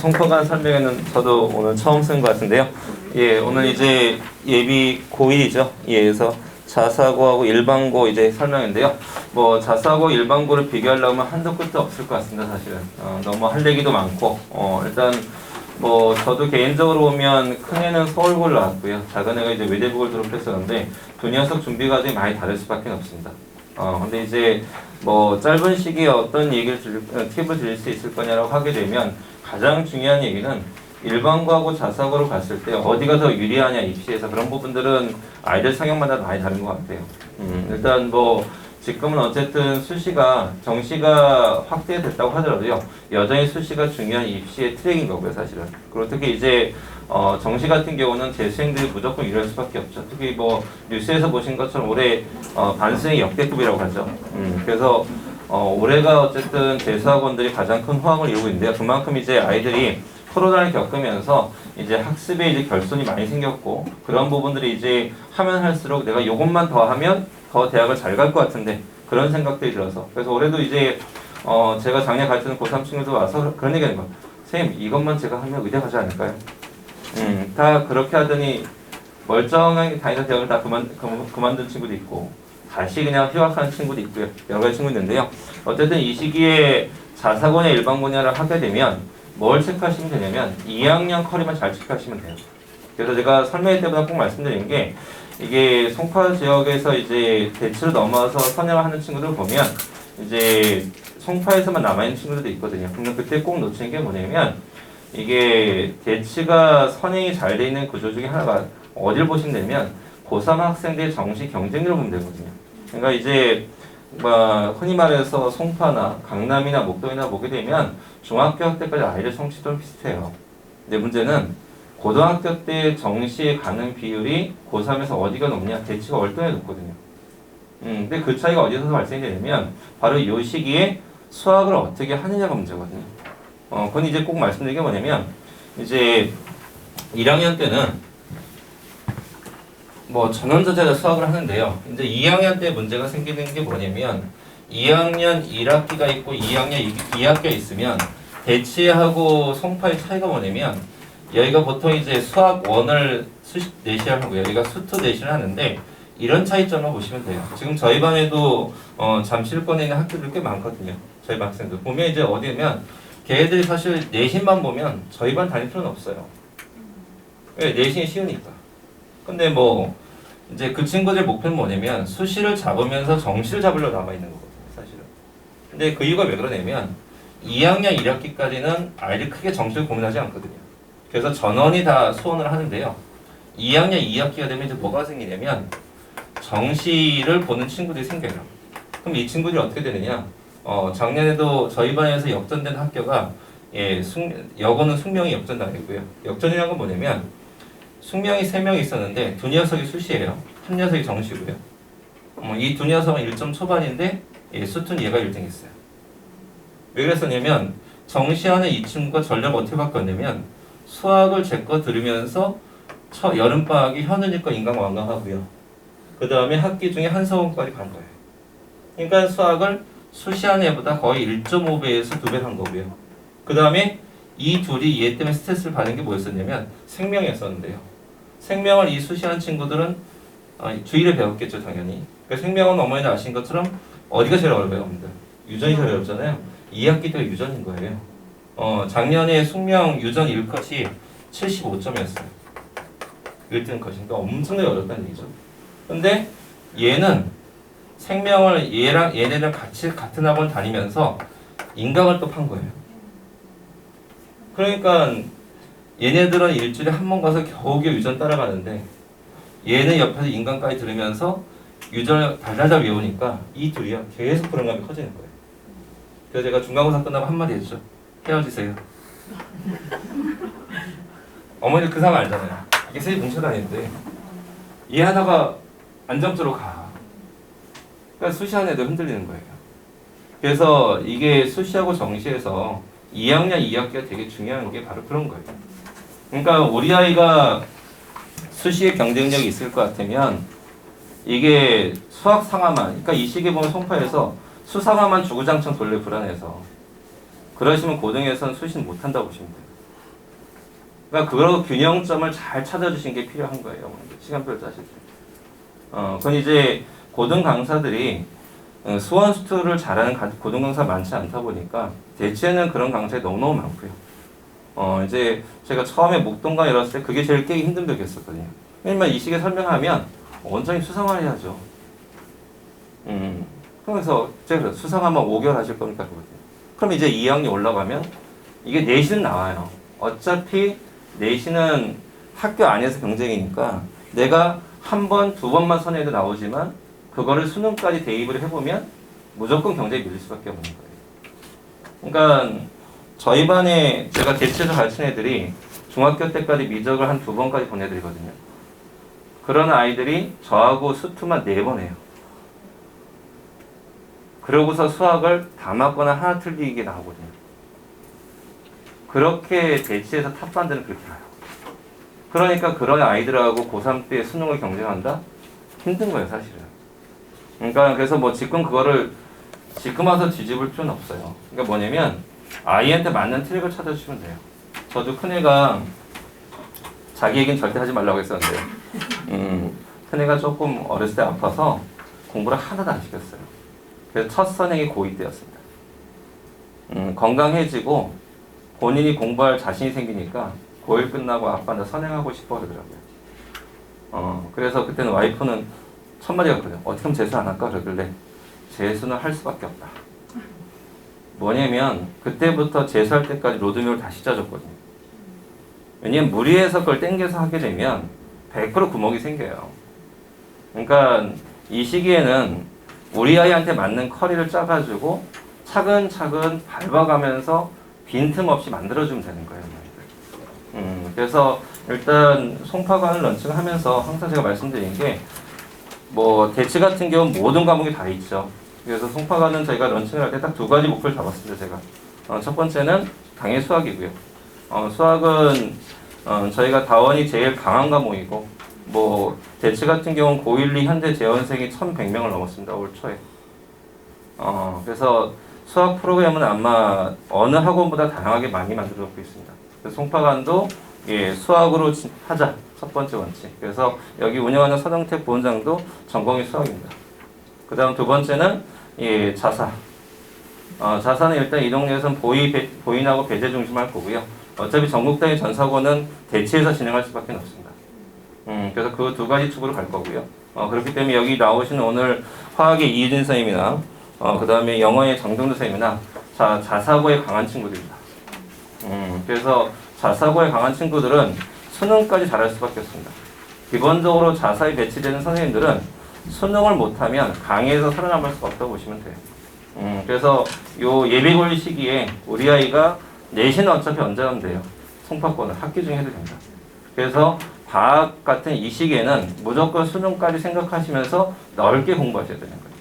송파관 설명회는 저도 오늘 처음 쓴 것 같은데요. 예, 오늘 이제 예비 고1이죠. 예, 그래서 자사고하고 일반고 이제 설명인데요. 뭐 자사고 일반고를 비교하려면 한도 끝도 없을 것 같습니다, 사실은. 너무 할 얘기도 많고, 일단 뭐 저도 개인적으로 보면 큰 애는 서울고를 나왔고요. 작은 애가 이제 외대부를 졸업했었는데 두 녀석 준비 과정이 많이 다를 수밖에 없습니다. 근데 이제 뭐 짧은 시기에 어떤 팁을 드릴 수 있을 거냐라고 하게 되면 가장 중요한 얘기는 일반고하고 자사고로 갔을 때 어디가 더 유리하냐 입시에서 그런 부분들은 아이들 성향마다 많이 다른 것 같아요. 일단 뭐 지금은 어쨌든 수시가 정시가 확대됐다고 하더라도요 여전히 수시가 중요한 입시의 트랙인 거고요 사실은. 그리고 특히 이제 정시 같은 경우는 재수생들이 무조건 유리할 수밖에 없죠. 특히 뭐 뉴스에서 보신 것처럼 올해 반수행 역대급이라고 하죠. 그래서 올해가 어쨌든 재수학원들이 가장 큰 호황을 이루고 있는데요. 그만큼 이제 아이들이 코로나를 겪으면서 이제 학습에 이제 결손이 많이 생겼고 그런 부분들이 이제 하면 할수록 내가 요것만 더 하면 더 대학을 잘 갈 것 같은데 그런 생각들이 들어서 그래서 올해도 이제 제가 작년 가르치는 고3 친구도 와서 그런 얘기하는 거예요. 선생님 이것만 제가 하면 의대 가지 않을까요? 다 그렇게 하더니 멀쩡하게 다니던 대학을 다 그만둔 친구도 있고 다시 그냥 휴학하는 친구도 있고요. 여러 가지 친구 있는데요. 어쨌든 이 시기에 자사고냐 일반고냐를 하게 되면 뭘 체크하시면 되냐면 2학년 커리만 잘 체크하시면 돼요. 그래서 제가 설명회 때보다 꼭 말씀드린 게 이게 송파 지역에서 이제 대치로 넘어와서 선행을 하는 친구들 보면 이제 송파에서만 남아있는 친구들도 있거든요. 근데 그때 꼭 놓치는 게 뭐냐면 이게 대치가 선행이 잘 돼 있는 구조 중에 하나가 어딜 보시면 되면 고3 학생들의 정시 경쟁률을 보면 되거든요. 그러니까 이제 흔히 말해서 송파나 강남이나 목동이나 보게 되면 중학교 때까지 아이들 성취도 비슷해요. 근데 문제는 고등학교 때 정시에 가는 비율이 고3에서 어디가 높냐? 대치가 월등히 높거든요. 근데 그 차이가 어디서 발생이 되냐면 바로 이 시기에 수학을 어떻게 하느냐가 문제거든요. 그건 이제 꼭 말씀드린 게 뭐냐면 이제 1학년 때는 뭐 전원저자가 수학을 하는데요. 이제 2학년 때 문제가 생기는 게 뭐냐면 2학년 1학기가 있고 2학년 2학기가 있으면 대치하고 송파의 차이가 뭐냐면 여기가 보통 이제 수학 1을 수식 내신을 하고 여기가 수투 내신을 하는데 이런 차이점을 보시면 돼요. 지금 저희 반에도 잠실권에 있는 학교들 꽤 많거든요. 저희 반 학생들 보면 이제 어디면 걔네들이 사실 내신만 보면 저희 반 다닐 필요는 없어요. 왜? 내신이 쉬우니까. 근데 뭐 이제 그 친구들 목표는 뭐냐면 수시를 잡으면서 정시를 잡으려고 남아있는 거거든요 사실은. 근데 그 이유가 왜 그러냐면 2학년 1학기까지는 아이들이 크게 정시를 고민하지 않거든요. 그래서 전원이 다 수원을 하는데요 2학년 2학기가 되면 이제 뭐가 생기냐면 정시를 보는 친구들이 생겨요. 그럼 이 친구들이 어떻게 되느냐 작년에도 저희 반에서 역전된 학교가 여고는 숙명이 역전당했고요. 역전이라는 건 뭐냐면 숙명이 3명이 있었는데 두 녀석이 수시예요. 한 녀석이 정시고요. 이 두 녀석은 1점 초반인데 수투는 얘가 1등 했어요. 왜 그랬었냐면 정시하는 이 친구가 전략을 어떻게 바꿨냐면 수학을 제 거 들으면서 여름방학에 현은이과 인강완강하고요. 그 다음에 학기 중에 한서원까지 간 거예요. 그러니까 수학을 수시하는 애보다 거의 1.5배에서 2배 한 거고요. 그 다음에 이 둘이 얘 때문에 스트레스를 받는 게 뭐였었냐면 생명이었었는데요. 생명을 이 수시한 친구들은 주일에 배웠겠죠 당연히. 그러니까 생명은 어머니도 아신 것처럼 어디가 제일 어려워요? 여러분들? 유전이 제일 어렵잖아요. 2학기 때가 유전인 거예요. 작년에 숙명 유전 1컷이 75점이었어요. 1등 컷이니까 엄청나게 어렵다는 얘기죠. 근데 얘는 생명을 얘네랑 같은 학원 다니면서 인강을 또 판 거예요. 그러니까 얘네들은 일주일에 한 번 가서 겨우겨우 유전 따라가는데 얘는 옆에서 인강까지 들으면서 유전을 달달달 외우니까 이 둘이요 계속 불안감이 커지는 거예요. 그래서 제가 중간고사 끝나고 한마디 했죠. 헤어지세요. 어머니들 그 상황 알잖아요. 이게 셋이 뭉쳐다니는데 얘 하나가 안정적으로 가. 그러니까 수시하는 애도 흔들리는 거예요. 그래서 이게 수시하고 정시에서 2학년 2학기가 되게 중요한 게 바로 그런 거예요. 그러니까 우리 아이가 수시에 경쟁력이 있을 것 같으면 이게 수학 상하만, 그러니까 이 시기에 보면 송파에서 수상하만 주구장창 돌려 불안해서 그러시면 고등에서는 수시는 못한다고 보시면 돼요. 그러니까 그 균형점을 잘 찾아주신 게 필요한 거예요. 시간표를 짜실 때. 그건 이제 고등 강사들이 수원 수투를 잘하는 고등 강사 많지 않다 보니까 대체는 그런 강사가 너무너무 많고요. 이제 제가 처음에 목동강 열었을 때 그게 제일 깨기 힘든 벽이었었거든요. 왜냐면 이 시기에 설명하면 원장님 수상화 해야죠. 그래서 제가 수상하면 5개월 하실 겁니까? 그거든요. 그럼 이제 2학년 올라가면 이게 내신은 나와요. 어차피 내신은 학교 안에서 경쟁이니까 내가 한 번, 두 번만 선에도 나오지만 그거를 수능까지 대입을 해보면 무조건 경쟁이 밀릴 수밖에 없는 거예요. 그러니까 저희 반에 제가 대체에서 가르친 애들이 중학교 때까지 미적을 한 2번까지 보내드리거든요. 그런 아이들이 저하고 수투만 4번 해요. 그러고서 수학을 다 맞거나 하나 틀리게 나오거든요. 그렇게 대치해서 탑반들은 그렇게 가요. 그러니까 그런 아이들하고 고3 때 수능을 경쟁한다? 힘든 거예요, 사실은. 그러니까 그래서 뭐 지금 그거를 지금 와서 뒤집을 필요는 없어요. 그러니까 뭐냐면 아이한테 맞는 트랙을 찾아주시면 돼요. 저도 큰애가 자기 얘기는 절대 하지 말라고 했었는데 큰애가 조금 어렸을 때 아파서 공부를 하나도 안 시켰어요. 그래서 첫 선행이 고2 때였습니다. 건강해지고 본인이 공부할 자신이 생기니까 고1 끝나고 아빠 나 선행하고 싶어 그러더라고요. 그래서 그때는 와이프는 첫마디가 그래요. 어떻게 하면 재수 안 할까? 그러길래 재수는 할 수밖에 없다. 뭐냐면 그때부터 재수할 때까지 로드맵을 다시 짜줬거든요. 왜냐면 무리해서 그걸 땡겨서 하게 되면 100% 구멍이 생겨요. 그러니까 이 시기에는 우리 아이한테 맞는 커리를 짜가지고 차근차근 밟아가면서 빈틈없이 만들어주면 되는 거예요. 그래서 일단 송파관을 런칭하면서 항상 제가 말씀드린 게 뭐 대치 같은 경우는 모든 과목이 다 있죠. 그래서 송파관은 저희가 런칭을 할 때 딱 2가지 목표를 잡았습니다. 제가 첫 번째는 당연히 수학이고요. 수학은 저희가 다원이 제일 강한 과목이고 뭐 대치 같은 경우는 고1, 2 현대 재원생이 1,100명을 넘었습니다. 올 초에. 그래서 수학 프로그램은 아마 어느 학원보다 다양하게 많이 만들어 놓고 있습니다. 그래서 송파관도 수학으로 하자. 첫 번째 원칙. 그래서 여기 운영하는 서정택 부원장도 전공이 수학입니다. 그 다음 두 번째는 자사. 자사는 일단 이 동네에서는 보인하고 배제 중심할 거고요. 어차피 전국단위 전사고는 대치해서 진행할 수밖에 없습니다. 그래서 그 2가지 축으로 갈 거고요. 그렇기 때문에 여기 나오시는 오늘 화학의 이유진 선생님이나 그 다음에 영어의 정동도 선생님이나 자사고에 강한 친구들입니다. 그래서 자사고에 강한 친구들은 수능까지 잘할 수밖에 없습니다. 기본적으로 자사에 배치되는 선생님들은 수능을 못하면 강의에서 살아남을 수가 없다고 보시면 돼요. 그래서 요 예비고일 시기에 우리 아이가 내신은 어차피 언제 하면 돼요. 송파권은 학기 중에 해도 됩니다. 그래서 방학 같은 이 시기에는 무조건 수능까지 생각하시면서 넓게 공부하셔야 되는 거예요.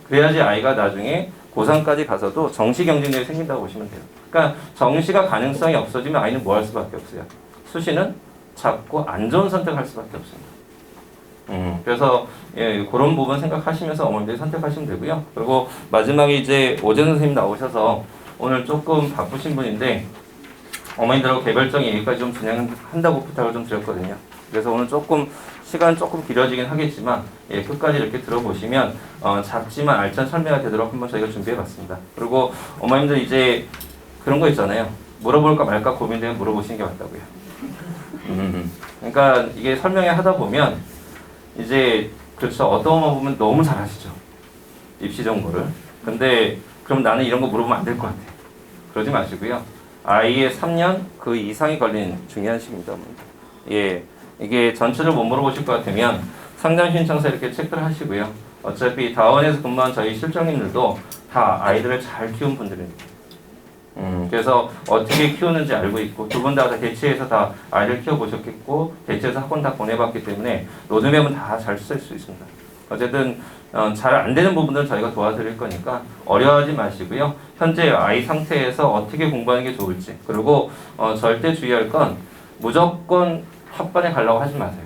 그래야지 아이가 나중에 고3까지 가서도 정시 경쟁력이 생긴다고 보시면 돼요. 그러니까 정시가 가능성이 없어지면 아이는 뭐 할 수밖에 없어요. 수시는 자꾸 안 좋은 선택할 수밖에 없습니다. 그래서 그런 부분 생각하시면서 어머니들이 선택하시면 되고요. 그리고 마지막에 이제 오전 선생님 나오셔서 오늘 조금 바쁘신 분인데 어머니들하고 개별적인 얘기까지 좀 진행한다고 부탁을 좀 드렸거든요. 그래서 오늘 시간 조금 길어지긴 하겠지만 끝까지 이렇게 들어보시면 작지만 알찬 설명이 되도록 한번 저희가 준비해봤습니다. 그리고 어머님들 이제 그런 거 있잖아요. 물어볼까 말까 고민되면 물어보시는 게 맞다고요. 그러니까 이게 설명회 하다 보면 이제 그렇죠. 어떤 거 보면 너무 잘하시죠. 입시 정보를. 근데 그럼 나는 이런 거 물어보면 안 될 것 같아. 그러지 마시고요. 아이의 3년 그 이상이 걸린 중요한 시기입니다. 이게 전체를 못 물어보실 것 같으면 상담 신청서 이렇게 체크를 하시고요. 어차피 다원에서 근무한 저희 실장님들도 다 아이들을 잘 키운 분들입니다. 그래서 어떻게 키우는지 알고 있고 두 분 다 대치해서 다 아이를 키워보셨겠고 대치해서 학원 다 보내봤기 때문에 로드맵은 다 잘 쓸 수 있습니다. 어쨌든 잘 안 되는 부분들은 저희가 도와드릴 거니까 어려워하지 마시고요. 현재 아이 상태에서 어떻게 공부하는 게 좋을지 그리고 절대 주의할 건 무조건 합반에 가려고 하지 마세요.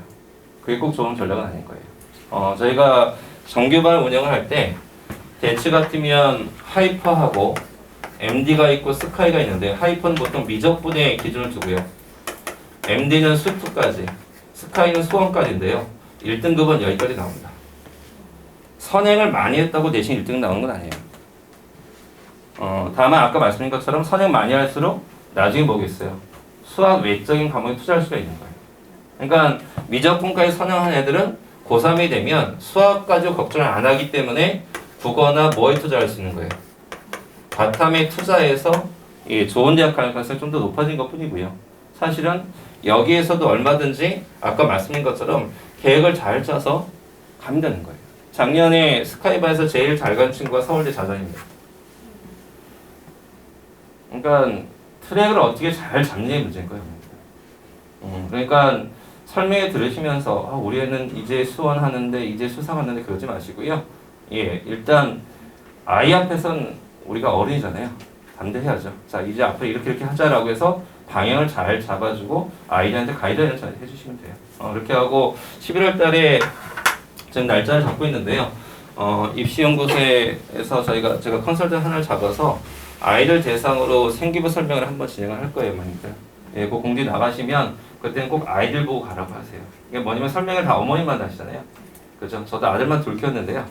그게 꼭 좋은 전략은 아닌 거예요. 저희가 정규반 운영을 할 때 대치 같으면 하이퍼하고 MD가 있고 스카이가 있는데 하이퍼는 보통 미적분의 기준을 두고요. MD는 스위프트까지, 스카이는 수원까지인데요. 1등급은 여기까지 나옵니다. 선행을 많이 했다고 대신 1등 나오는 건 아니에요. 다만 아까 말씀드린 것처럼 선행 많이 할수록 나중에 뭐겠어요? 수학 외적인 과목에 투자할 수가 있는 거예요. 그러니까 미적분까지 선행한 애들은 고3이 되면 수학 가지고 걱정을 안 하기 때문에 국어나 뭐에 투자할 수 있는 거예요? 바탕에 투자해서 좋은 대학 갈 가능성이 좀 더 높아진 것 뿐이고요. 사실은 여기에서도 얼마든지 아까 말씀드린 것처럼 계획을 잘 짜서 가면 되는 거예요. 작년에 스카이바에서 제일 잘 간 친구가 서울대 자전입니다. 그러니까 트랙을 어떻게 잘 잡느냐의 문제인 거예요. 그러니까 설명회 들으시면서 우리 애는 이제 수원하는데 이제 수상하는데 그러지 마시고요. 일단 아이 앞에선 우리가 어른이잖아요. 반대해야죠. 자, 이제 앞으로 이렇게 하자라고 해서 방향을 잘 잡아주고 아이들한테 가이드라인을 잘 해주시면 돼요. 그렇게 하고 11월 달에 지금 날짜를 잡고 있는데요. 입시연구소에서 제가 컨설팅 하나를 잡아서 아이들 대상으로 생기부 설명을 한번 진행을 할 거예요, 어머님들. 그 공지 나가시면 그때는 꼭 아이들 보고 가라고 하세요. 이게 뭐냐면 설명을 다 어머님만 하시잖아요. 그죠? 저도 아들만 둘 키웠는데요.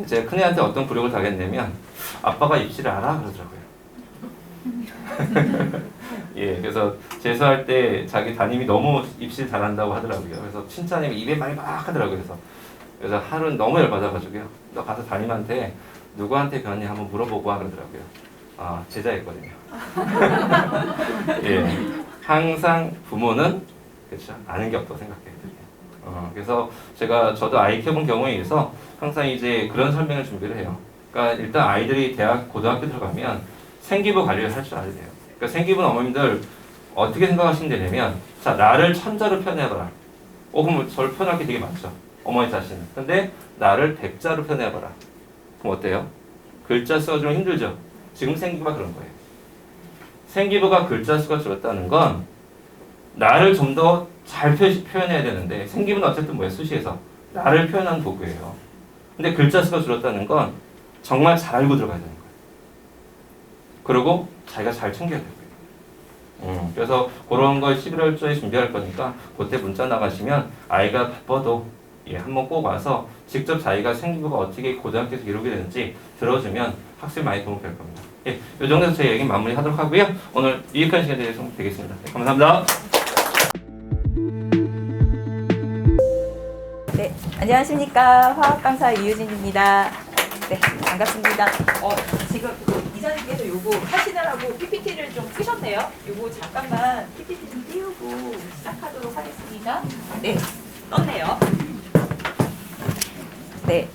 제 큰애한테 어떤 굴욕을 당했냐면 아빠가 입시를 알아? 그러더라고요. 그래서 재수할 때 자기 담임이 너무 입시 잘한다고 하더라고요. 그래서 칭찬이 입에 많이 막 하더라고요. 그래서 하루는 너무 열받아가지고요. 너 가서 담임한테 누구한테 배웠니 한번 물어보고 와 그러더라고요. 제자였거든요. 항상 부모는 그렇죠. 아는 게 없다고 생각해요. 그래서 저도 아이 키워본 경우에 의해서 항상 이제 그런 설명을 준비를 해요. 그러니까 일단 아이들이 고등학교 들어가면 생기부 관리를 할 줄 알아야 돼요. 그러니까 생기부는 어머님들 어떻게 생각하시면 되냐면, 자, 나를 천자로 표현해봐라. 그럼 저를 표현할 게 되게 많죠. 어머니 자신은. 근데 나를 백자로 표현해봐라. 그럼 어때요? 글자 수가 좀 힘들죠? 지금 생기부가 그런 거예요. 생기부가 글자 수가 줄었다는 건 나를 좀 더 잘 표현해야 되는데, 생기부는 어쨌든 뭐예요? 수시에서 나를 표현하는 도구예요. 근데 글자 수가 줄었다는 건 정말 잘 알고 들어가야 되는 거예요. 그리고 자기가 잘 챙겨야 되고요. 그래서 그런 걸 11월 초에 준비할 거니까 그때 문자 나가시면 아이가 바빠도 한번 꼭 와서 직접 자기가 생기부가 어떻게 고등학교에서 이루게 되는지 들어주면 학습에 많이 도움이 될 겁니다. 이 정도에서 제 얘기 마무리하도록 하고요. 오늘 유익한 시간이 되겠습니다. 감사합니다. 네, 안녕하십니까. 화학 강사 이유진입니다. 네, 반갑습니다. 지금 이사님께서 요거 하시느라고 PPT를 좀 끄셨네요. 요거 잠깐만 PPT 좀 띄우고 시작하도록 하겠습니다. 네, 떴네요. 네.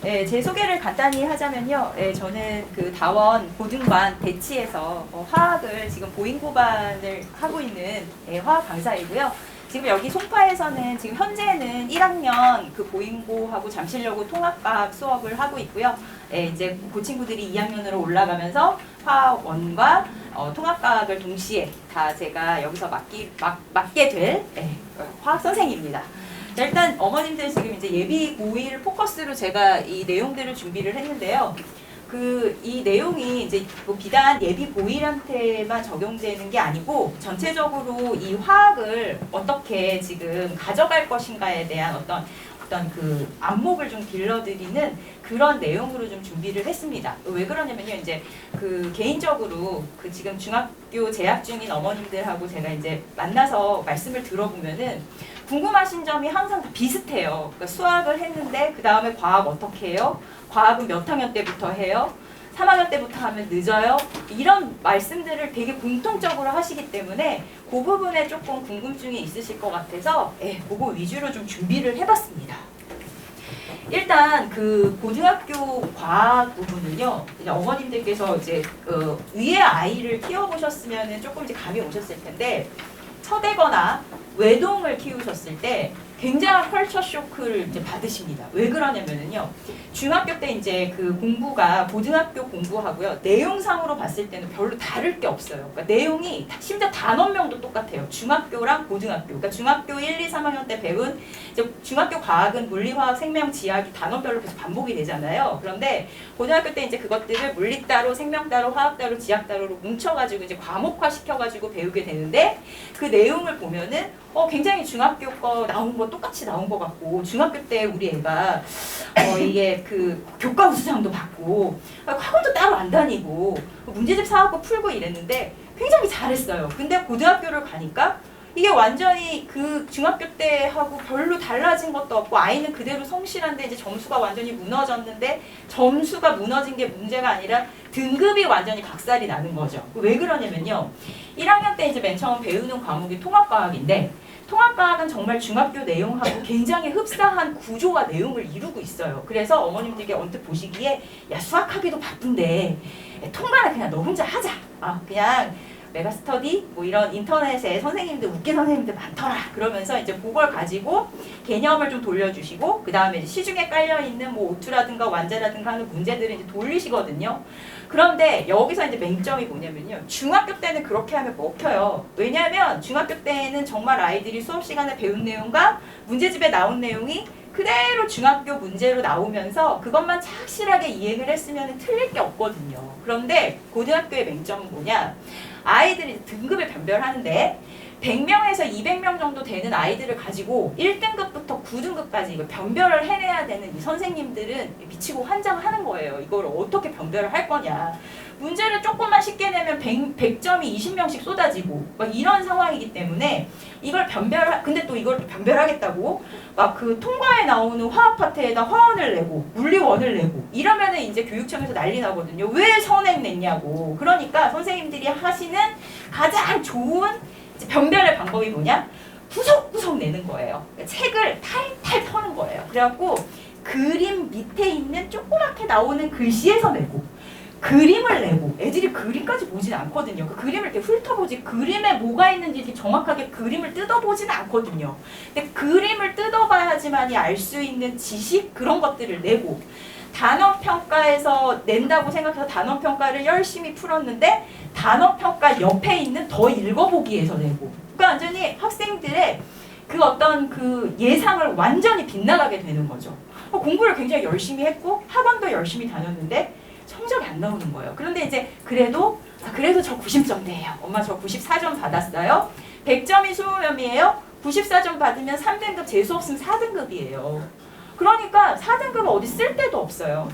제 소개를 간단히 하자면요. 저는 그 다원 고등반 대치에서 화학을 지금 보인고반을 하고 있는 화학 강사이고요. 지금 여기 송파에서는 지금 현재는 1학년 그 보인고하고 잠실여고 통합과학 수업을 하고 있고요. 이제 그 친구들이 2학년으로 올라가면서 화학원과 통합과학을 동시에 다 제가 여기서 맡게 될 화학 선생입니다. 자, 일단 어머님들 지금 이제 예비 고1 포커스로 제가 이 내용들을 준비를 했는데요. 이 내용이 이제 뭐 비단 예비 고1한테만 적용되는 게 아니고 전체적으로 이 화학을 어떻게 지금 가져갈 것인가에 대한 어떤 그 안목을 좀 길러드리는 그런 내용으로 좀 준비를 했습니다. 왜 그러냐면요, 이제 그 개인적으로 그 지금 중학교 재학 중인 어머님들하고 제가 이제 만나서 말씀을 들어보면은 궁금하신 점이 항상 다 비슷해요. 그러니까 수학을 했는데 그 다음에 과학 어떻게 해요? 과학은 몇 학년 때부터 해요? 3학년 때부터 하면 늦어요? 이런 말씀들을 되게 공통적으로 하시기 때문에 그 부분에 조금 궁금증이 있으실 것 같아서 그거 위주로 좀 준비를 해봤습니다. 일단 그 고등학교 과학 부분은요, 이제 어머님들께서 이제 위에 아이를 키워보셨으면 조금 이제 감이 오셨을 텐데, 서대거나 외동을 키우셨을 때 굉장한 컬처 쇼크를 이제 받으십니다. 왜 그러냐면은요. 중학교 때 이제 그 공부가 고등학교 공부하고요. 내용상으로 봤을 때는 별로 다를 게 없어요. 그러니까 내용이 심지어 단원명도 똑같아요. 중학교랑 고등학교. 그러니까 중학교 1, 2, 3학년 때 배운 이제 중학교 과학은 물리, 화학, 생명, 지학이 단원별로 계속 반복이 되잖아요. 그런데 고등학교 때 이제 그것들을 물리 따로, 생명 따로, 화학 따로, 지학 따로로 뭉쳐가지고 이제 과목화 시켜가지고 배우게 되는데 그 내용을 보면은 굉장히 중학교 거 나온 거 똑같이 나온 것 같고 중학교 때 우리 애가 이게 그 교과 우수상도 받고 학원도 따로 안 다니고 문제집 사갖고 풀고 이랬는데 굉장히 잘했어요. 근데 고등학교를 가니까 이게 완전히 그 중학교 때 하고 별로 달라진 것도 없고 아이는 그대로 성실한데 이제 점수가 완전히 무너졌는데 점수가 무너진 게 문제가 아니라 등급이 완전히 박살이 나는 거죠. 왜 그러냐면요. 1학년 때 이제 맨 처음 배우는 과목이 통합과학인데 통합과학은 정말 중학교 내용하고 굉장히 흡사한 구조와 내용을 이루고 있어요. 그래서 어머님들께 언뜻 보시기에 야 수학하기도 바쁜데 통과는 그냥 너 혼자 하자. 그냥 메가스터디 뭐 이런 인터넷에 선생님들 웃긴 선생님들 많더라. 그러면서 이제 그걸 가지고 개념을 좀 돌려주시고 그 다음에 이제 시중에 깔려 있는 뭐 오투라든가 완자라든가 하는 문제들을 이제 돌리시거든요. 그런데 여기서 이제 맹점이 뭐냐면요. 중학교 때는 그렇게 하면 먹혀요. 왜냐하면 중학교 때는 정말 아이들이 수업 시간에 배운 내용과 문제집에 나온 내용이 그대로 중학교 문제로 나오면서 그것만 착실하게 이행을 했으면 틀릴 게 없거든요. 그런데 고등학교의 맹점은 뭐냐? 아이들이 등급을 변별하는데 100명에서 200명 정도 되는 아이들을 가지고 1등급부터 9등급까지 이거 변별을 해내야 되는 이 선생님들은 미치고 환장하는 거예요. 이걸 어떻게 변별을 할 거냐. 문제를 조금만 쉽게 내면 100점이 20명씩 쏟아지고 막 이런 상황이기 때문에 이걸 근데 또 이걸 변별하겠다고 막 그 통과에 나오는 화학 파트에다 화원을 내고 물리원을 내고 이러면은 이제 교육청에서 난리 나거든요. 왜 선행 냈냐고. 그러니까 선생님들이 하시는 가장 좋은 변별의 방법이 뭐냐? 구석구석 내는 거예요. 책을 탈탈 터는 거예요. 그래갖고 그림 밑에 있는 조그맣게 나오는 글씨에서 내고 그림을 내고 애들이 그림까지 보진 않거든요. 그 그림을 이렇게 훑어보지 그림에 뭐가 있는지 이렇게 정확하게 그림을 뜯어보진 않거든요. 근데 그림을 뜯어봐야지만이 알 수 있는 지식 그런 것들을 내고 단원평가에서 낸다고 생각해서 단원평가를 열심히 풀었는데 단원평가 옆에 있는 더 읽어보기에서 내고 그러니까 완전히 학생들의 그 어떤 그 예상을 완전히 빗나가게 되는 거죠. 공부를 굉장히 열심히 했고 학원도 열심히 다녔는데 성적이 안 나오는 거예요. 그런데 이제 그래도 저 90점대예요. 엄마 저 94점 받았어요. 100점이 20점이에요. 94점 받으면 3등급 재수 없으면 4등급이에요. 그러니까 4등급은 어디 쓸 데도 없어요.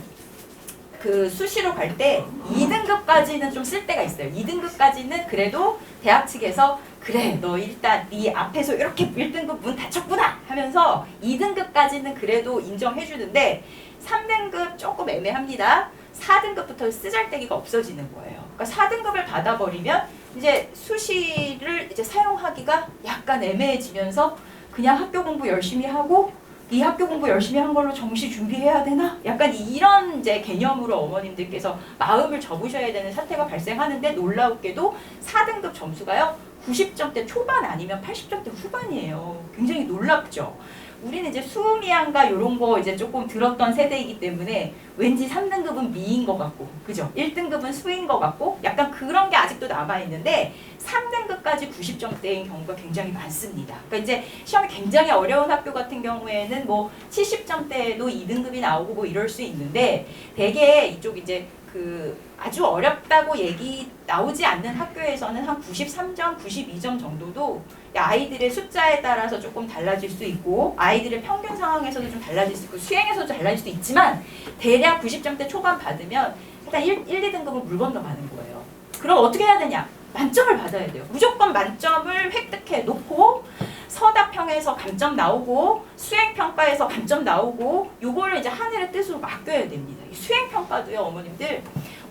그 수시로 갈 때 2등급까지는 좀 쓸 데가 있어요. 2등급까지는 그래도 대학 측에서 그래 너 일단 네 앞에서 이렇게 1등급 문 닫혔구나 하면서 2등급까지는 그래도 인정해 주는데 3등급 조금 애매합니다. 4등급부터 쓰잘데기가 없어지는 거예요. 그러니까 4등급을 받아버리면 이제 수시를 이제 사용하기가 약간 애매해지면서 그냥 학교 공부 열심히 하고 이 학교 공부 열심히 한 걸로 정시 준비해야 되나? 약간 이런 이제 개념으로 어머님들께서 마음을 접으셔야 되는 사태가 발생하는데 놀라웠게도 4등급 점수가요. 90점대 초반 아니면 80점대 후반이에요. 굉장히 놀랍죠. 우리는 이제 수미양과 이런 거 이제 조금 들었던 세대이기 때문에 왠지 3등급은 미인 것 같고, 그죠? 1등급은 수인 것 같고, 약간 그런 게 아직도 남아있는데 3등급까지 90점대인 경우가 굉장히 많습니다. 그러니까 이제 시험이 굉장히 어려운 학교 같은 경우에는 뭐 70점대에도 2등급이 나오고 뭐 이럴 수 있는데 대개 이쪽 이제 그 아주 어렵다고 얘기 나오지 않는 학교에서는 한 93점, 92점 정도도 아이들의 숫자에 따라서 조금 달라질 수 있고 아이들의 평균 상황에서도 좀 달라질 수 있고 수행에서도 달라질 수 있지만 대략 90점대 초반 받으면 일단 1, 2등급은 물 건너가는 거예요. 그럼 어떻게 해야 되냐? 만점을 받아야 돼요. 무조건 만점을 획득해 놓고 서답형에서 감점 나오고 수행평가에서 감점 나오고 요거를 이제 하늘의 뜻으로 맡겨야 됩니다. 수행평가도요 어머님들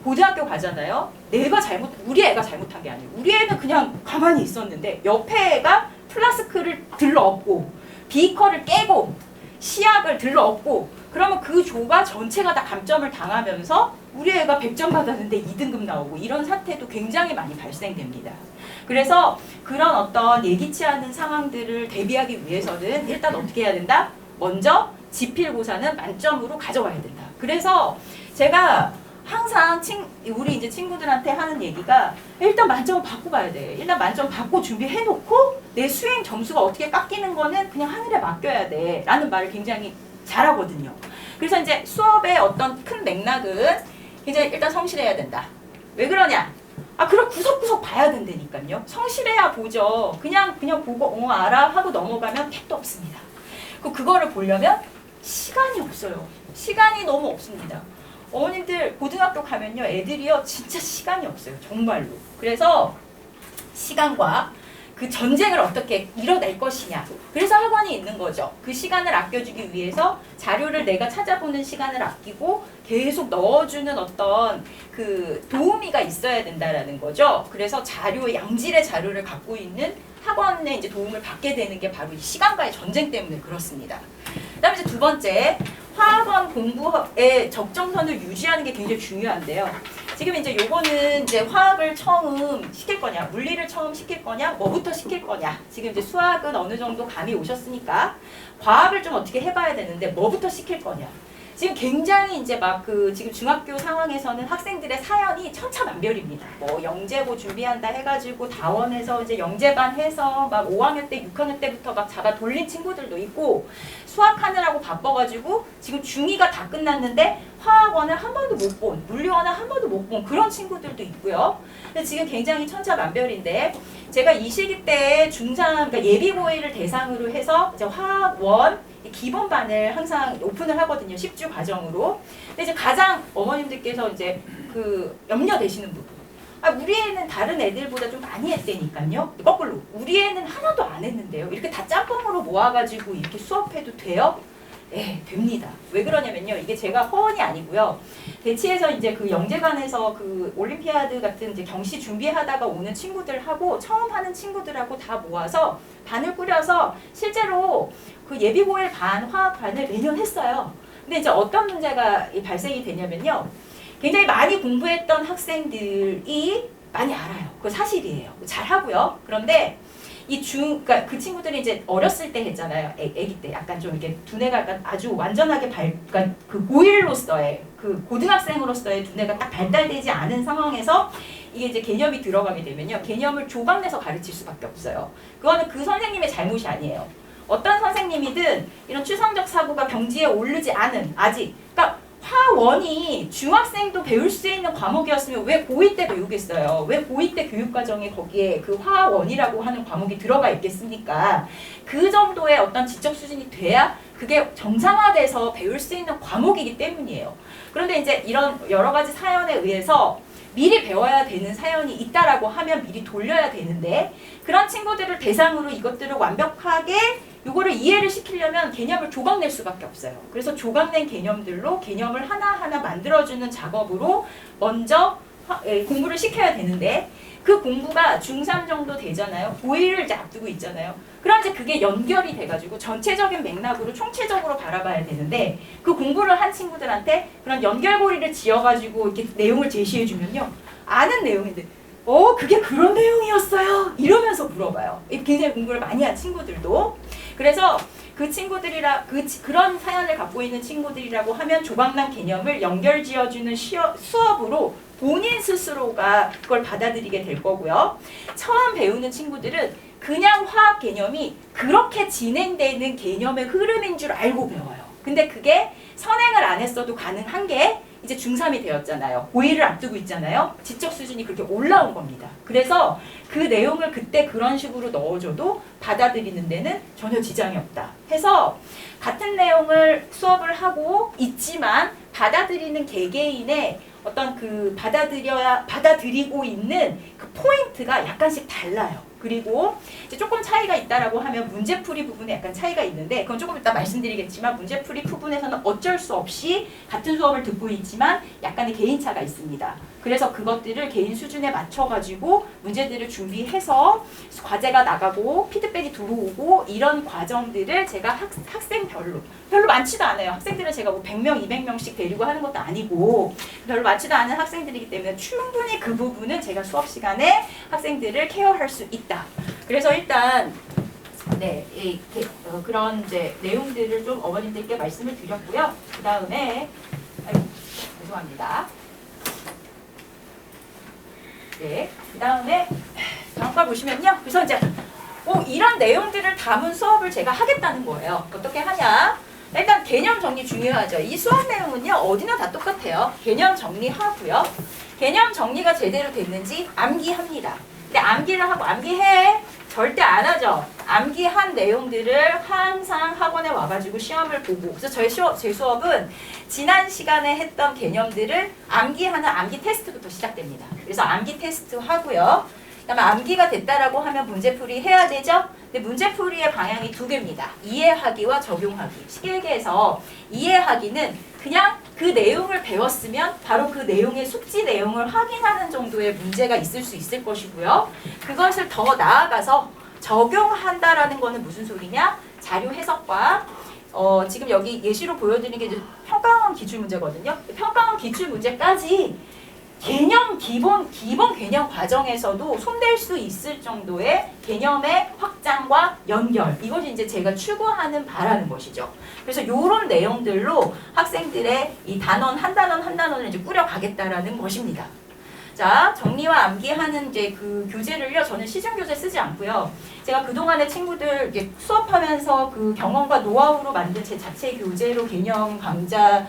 고등학교 가잖아요. 우리 애가 잘못한 게 아니에요. 우리 애는 그냥 가만히 있었는데 옆에 애가 플라스크를 들러엎고 비커를 깨고 시약을 들러엎고 그러면 그 조가 전체가 다 감점을 당하면서 우리 애가 100점 받았는데 2등급 나오고 이런 사태도 굉장히 많이 발생됩니다. 그래서 그런 어떤 예기치 않은 상황들을 대비하기 위해서는 일단 어떻게 해야 된다? 먼저 지필고사는 만점으로 가져와야 된다. 그래서 제가 항상 우리 이제 친구들한테 하는 얘기가 일단 만점 받고 가야 돼. 일단 만점 받고 준비해놓고 내 수행 점수가 어떻게 깎이는 거는 그냥 하늘에 맡겨야 돼. 라는 말을 굉장히 잘하거든요. 그래서 이제 수업의 어떤 큰 맥락은 이제 일단 성실해야 된다. 왜 그러냐? 그럼 구석구석 봐야 된다니까요. 성실해야 보죠. 그냥 보고 알아 하고 넘어가면 택도 없습니다. 그거를 보려면 시간이 없어요. 시간이 너무 없습니다. 어머님들 고등학교 가면요, 애들이요 진짜 시간이 없어요. 정말로. 그래서 시간과 그 전쟁을 어떻게 이뤄낼 것이냐. 그래서 학원이 있는 거죠. 그 시간을 아껴주기 위해서 자료를 내가 찾아보는 시간을 아끼고 계속 넣어주는 어떤 그 도우미가 있어야 된다라는 거죠. 그래서 양질의 자료를 갖고 있는 학원에 이제 도움을 받게 되는 게 바로 이 시간과의 전쟁 때문에 그렇습니다. 그다음에 이제 두 번째, 화학원 공부의 적정선을 유지하는 게 굉장히 중요한데요. 지금 이제 요거는 이제 화학을 처음 시킬 거냐, 물리를 처음 시킬 거냐, 뭐부터 시킬 거냐. 지금 이제 수학은 어느 정도 감이 오셨으니까 과학을 좀 어떻게 해봐야 되는데 뭐부터 시킬 거냐. 지금 굉장히 이제 지금 중학교 상황에서는 학생들의 사연이 천차만별입니다. 뭐 영재고 준비한다 해가지고 다원에서 이제 영재반 해서 막 5학년 때, 6학년 때부터 막 잡아 돌린 친구들도 있고, 수학하느라고 바빠가지고 지금 중2가 다 끝났는데 화학원을 한 번도 못 본, 물리원을 한 번도 못 본 그런 친구들도 있고요. 근데 지금 굉장히 천차만별인데, 제가 이 시기 때 중3, 그러니까 예비고일을 대상으로 해서 이제 화학원 기본반을 항상 오픈을 하거든요. 10주 과정으로. 근데 이제 가장 어머님들께서 이제 염려되시는 부분. 우리 애는 다른 애들보다 좀 많이 했다니까요. 거꾸로. 우리 애는 하나도 안 했는데요. 이렇게 다 짬뽕으로 모아가지고 이렇게 수업해도 돼요? 네, 됩니다. 왜 그러냐면요. 이게 제가 허언이 아니고요. 대치에서 이제 그 영재반에서 그 올림피아드 같은 이제 경시 준비하다가 오는 친구들하고 처음 하는 친구들하고 다 모아서 반을 꾸려서 실제로 그 예비고일 반, 화학반을 매년 했어요. 근데 이제 어떤 문제가 발생이 되냐면요. 굉장히 많이 공부했던 학생들이 많이 알아요. 그거 사실이에요. 잘하고요. 그런데 그러니까 그 친구들이 이제 어렸을 때 했잖아요. 애기 때 약간 좀 이렇게 두뇌가 약간 아주 완전하게 그러니까 그 고1로서의 그 고등학생으로서의 두뇌가 딱 발달되지 않은 상황에서 이게 이제 개념이 들어가게 되면요. 개념을 조각내서 가르칠 수밖에 없어요. 그거는 그 선생님의 잘못이 아니에요. 어떤 선생님이든 이런 추상적 사고가 경지에 오르지 않은 아직, 그러니까 화원이 중학생도 배울 수 있는 과목이었으면 왜 고2 때 배우겠어요? 왜 고2 때 교육과정에 거기에 그 화원이라고 하는 과목이 들어가 있겠습니까? 그 정도의 어떤 지적 수준이 돼야 그게 정상화돼서 배울 수 있는 과목이기 때문이에요. 그런데 이제 이런 여러 가지 사연에 의해서 미리 배워야 되는 사연이 있다라고 하면 미리 돌려야 되는데, 그런 친구들을 대상으로 이것들을 완벽하게 요거를 이해를 시키려면 개념을 조각낼 수밖에 없어요. 그래서 조각낸 개념들로 개념을 하나하나 만들어주는 작업으로 먼저 공부를 시켜야 되는데, 그 공부가 중3 정도 되잖아요. 고1을 이제 앞두고 있잖아요. 그럼 이제 그게 연결이 돼가지고 전체적인 맥락으로 총체적으로 바라봐야 되는데, 그 공부를 한 친구들한테 그런 연결고리를 지어가지고 이렇게 내용을 제시해주면요. 아는 내용인데, 그게 그런 내용이었어요? 이러면서 물어봐요. 굉장히 공부를 많이 한 친구들도. 그래서 그 친구들이라 그런 사연을 갖고 있는 친구들이라고 하면 조각난 개념을 연결 지어주는 수업으로 본인 스스로가 그걸 받아들이게 될 거고요. 처음 배우는 친구들은 그냥 화학 개념이 그렇게 진행되는 개념의 흐름인 줄 알고 배워요. 근데 그게 선행을 안 했어도 가능한 게 이제 중3이 되었잖아요. 고1을 앞두고 있잖아요. 지적 수준이 그렇게 올라온 겁니다. 그래서 그 내용을 그때 그런 식으로 넣어줘도 받아들이는 데는 전혀 지장이 없다. 해서 같은 내용을 수업을 하고 있지만 받아들이는 개개인의 어떤 그 받아들이고 있는 그 포인트가 약간씩 달라요. 그리고 이제 조금 차이가 있다라고 하면 문제풀이 부분에 약간 차이가 있는데, 그건 조금 이따 말씀드리겠지만 문제풀이 부분에서는 어쩔 수 없이 같은 수업을 듣고 있지만 약간의 개인차가 있습니다. 그래서 그것들을 개인 수준에 맞춰가지고 문제들을 준비해서 과제가 나가고 피드백이 들어오고 이런 과정들을 제가 학생별로 별로 많지도 않아요. 학생들은 제가 뭐 100명, 200명씩 데리고 하는 것도 아니고 별로 많지도 않은 학생들이기 때문에 충분히 그 부분은 제가 수업 시간에 학생들을 케어할 수 있다. 그래서 일단 네, 그런 이제 내용들을 좀 어머님들께 말씀을 드렸고요. 그 다음에 죄송합니다. 네, 그 다음에 다음 걸 보시면요. 그래서 이제 이런 내용들을 담은 수업을 제가 하겠다는 거예요. 어떻게 하냐? 일단 개념 정리 중요하죠. 이 수업 내용은요. 어디나 다 똑같아요. 개념 정리하고요. 개념 정리가 제대로 됐는지 암기합니다. 근데 암기를 하고 암기해? 절대 안 하죠. 암기한 내용들을 항상 학원에 와가지고 시험을 보고 그래서 제 수업은 지난 시간에 했던 개념들을 암기하는 암기 테스트부터 시작됩니다. 그래서 암기 테스트 하고요. 그다음에 암기가 됐다라고 하면 문제풀이 해야 되죠. 근데 문제풀이의 방향이 두 개입니다. 이해하기와 적용하기. 쉽게 얘기해서 이해하기는 그냥 그 내용을 배웠으면 바로 그 내용의 숙지 내용을 확인하는 정도의 문제가 있을 수 있을 것이고요. 그것을 더 나아가서 적용한다라는 거는 무슨 소리냐? 자료 해석과 지금 여기 예시로 보여드리는 게 이제 평가원 기출문제거든요. 평가원 기출문제까지 기본 개념 과정에서도 손댈 수 있을 정도의 개념의 확장과 연결. 이것이 이제 제가 추구하는 바라는 것이죠. 그래서 이런 내용들로 학생들의 이 단원 한 단원을 이제 꾸려가겠다라는 것입니다. 자, 정리와 암기하는 이제 그 교재를요, 저는 시중 교재 쓰지 않고요. 제가 그동안에 친구들 이제 수업하면서 그 경험과 노하우로 만든 제 자체 교재로 개념 강좌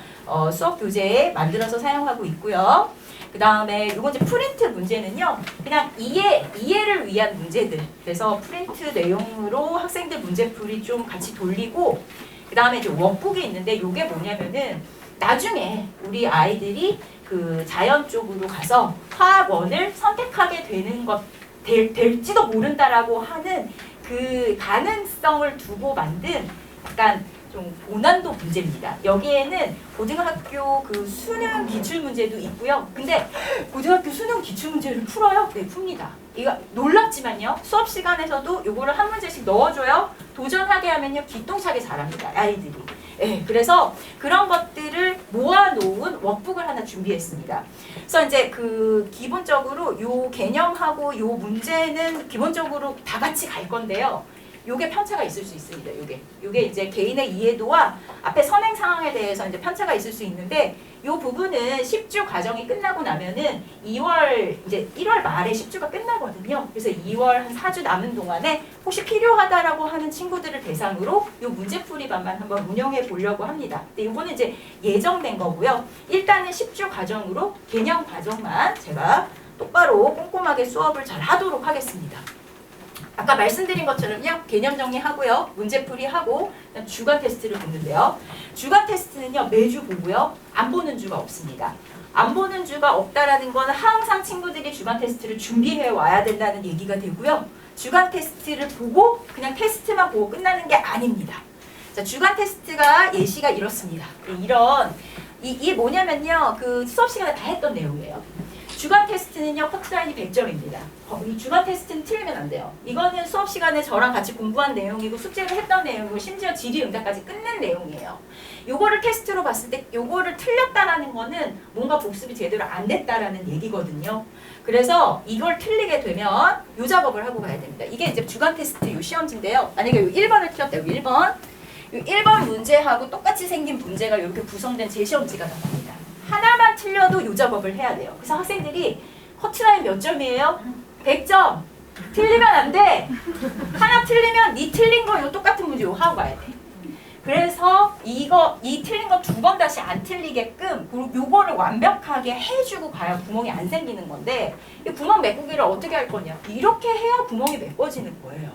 수업 교재에 만들어서 사용하고 있고요. 그 다음에 이건 이제 프린트 문제는요, 그냥 이해를 위한 문제들. 그래서 프린트 내용으로 학생들 문제풀이 좀 같이 돌리고, 그 다음에 이제 워크북이 있는데, 이게 뭐냐면은 나중에 우리 아이들이 그 자연 쪽으로 가서 화학원을 선택하게 되는 것, 될지도 모른다라고 하는 그 가능성을 두고 만든 약간 좀 고난도 문제입니다. 여기에는 고등학교 그 수능 기출 문제도 있고요. 근데 고등학교 수능 기출 문제를 풀어요? 네, 풉니다. 이거 놀랍지만요. 수업 시간에서도 요거를 한 문제씩 넣어줘요. 도전하게 하면요, 기똥차게 잘합니다. 아이들이. 네, 그래서 그런 것들을 모아놓은 워크북을 하나 준비했습니다. 그래서 이제 그 기본적으로 요 개념하고 요 문제는 기본적으로 다 같이 갈 건데요. 요게 편차가 있을 수 있습니다. 요게 이제 개인의 이해도와 앞에 선행 상황에 대해서 이제 편차가 있을 수 있는데, 요 부분은 10주 과정이 끝나고 나면은 1월 말에 10주가 끝나거든요. 그래서 2월 한 4주 남은 동안에 혹시 필요하다라고 하는 친구들을 대상으로 요 문제풀이반만 한번 운영해 보려고 합니다. 근데 요거는 이제 예정된 거고요. 일단은 10주 과정으로 개념 과정만 제가 똑바로 꼼꼼하게 수업을 잘 하도록 하겠습니다. 아까 말씀드린 것처럼요, 개념 정리하고요, 문제풀이하고 주간 테스트를 보는데요. 주간 테스트는요, 매주 보고요, 안 보는 주가 없습니다. 안 보는 주가 없다라는 건 항상 친구들이 주간 테스트를 준비해 와야 된다는 얘기가 되고요. 주간 테스트를 보고 그냥 테스트만 보고 끝나는 게 아닙니다. 자, 주간 테스트가 예시가 이렇습니다. 이게 뭐냐면요, 그 수업 시간에 다 했던 내용이에요. 주간 테스트는요, 커트라인이 100점입니다. 이 주간 테스트는 틀리면 안 돼요. 이거는 수업 시간에 저랑 같이 공부한 내용이고 숙제를 했던 내용이고 심지어 질의응답까지 끝낸 내용이에요. 요거를 테스트로 봤을 때 요거를 틀렸다라는 거는 뭔가 복습이 제대로 안 됐다라는 얘기거든요. 그래서 이걸 틀리게 되면 요 작업을 하고 가야 됩니다. 이게 이제 주간 테스트 요 시험지인데요. 만약에 요 1번을 틀렸다, 요 1번. 요 1번 문제하고 똑같이 생긴 문제가 이렇게 구성된 제 시험지가 나옵니다. 하나만 틀려도 요 작업을 해야 돼요. 그래서 학생들이 커트라인 몇 점이에요? 100점. 틀리면 안 돼. 하나 틀리면 니 틀린 거 요 똑같은 문제 요 하고 가야 돼. 그래서 이 틀린 거 2번 다시 안 틀리게끔 요거를 완벽하게 해주고 가야 구멍이 안 생기는 건데, 이 구멍 메꾸기를 어떻게 할 거냐? 이렇게 해야 구멍이 메꿔지는 거예요.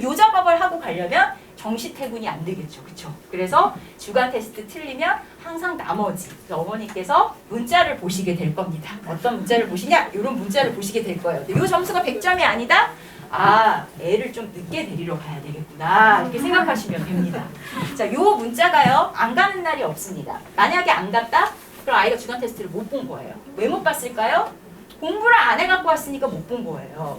요 작업을 하고 가려면 정시퇴근이 안 되겠죠. 그쵸? 그래서 주간 테스트 틀리면 항상 나머지 어머니께서 문자를 보시게 될 겁니다. 어떤 문자를 보시냐? 이런 문자를 보시게 될 거예요. 이 점수가 100점이 아니다? 아, 애를 좀 늦게 데리러 가야 되겠구나. 이렇게 생각하시면 됩니다. 자, 요 문자가요, 안 가는 날이 없습니다. 만약에 안 갔다? 그럼 아이가 주간 테스트를 못 본 거예요. 왜 못 봤을까요? 공부를 안 해갖고 왔으니까 못 본 거예요.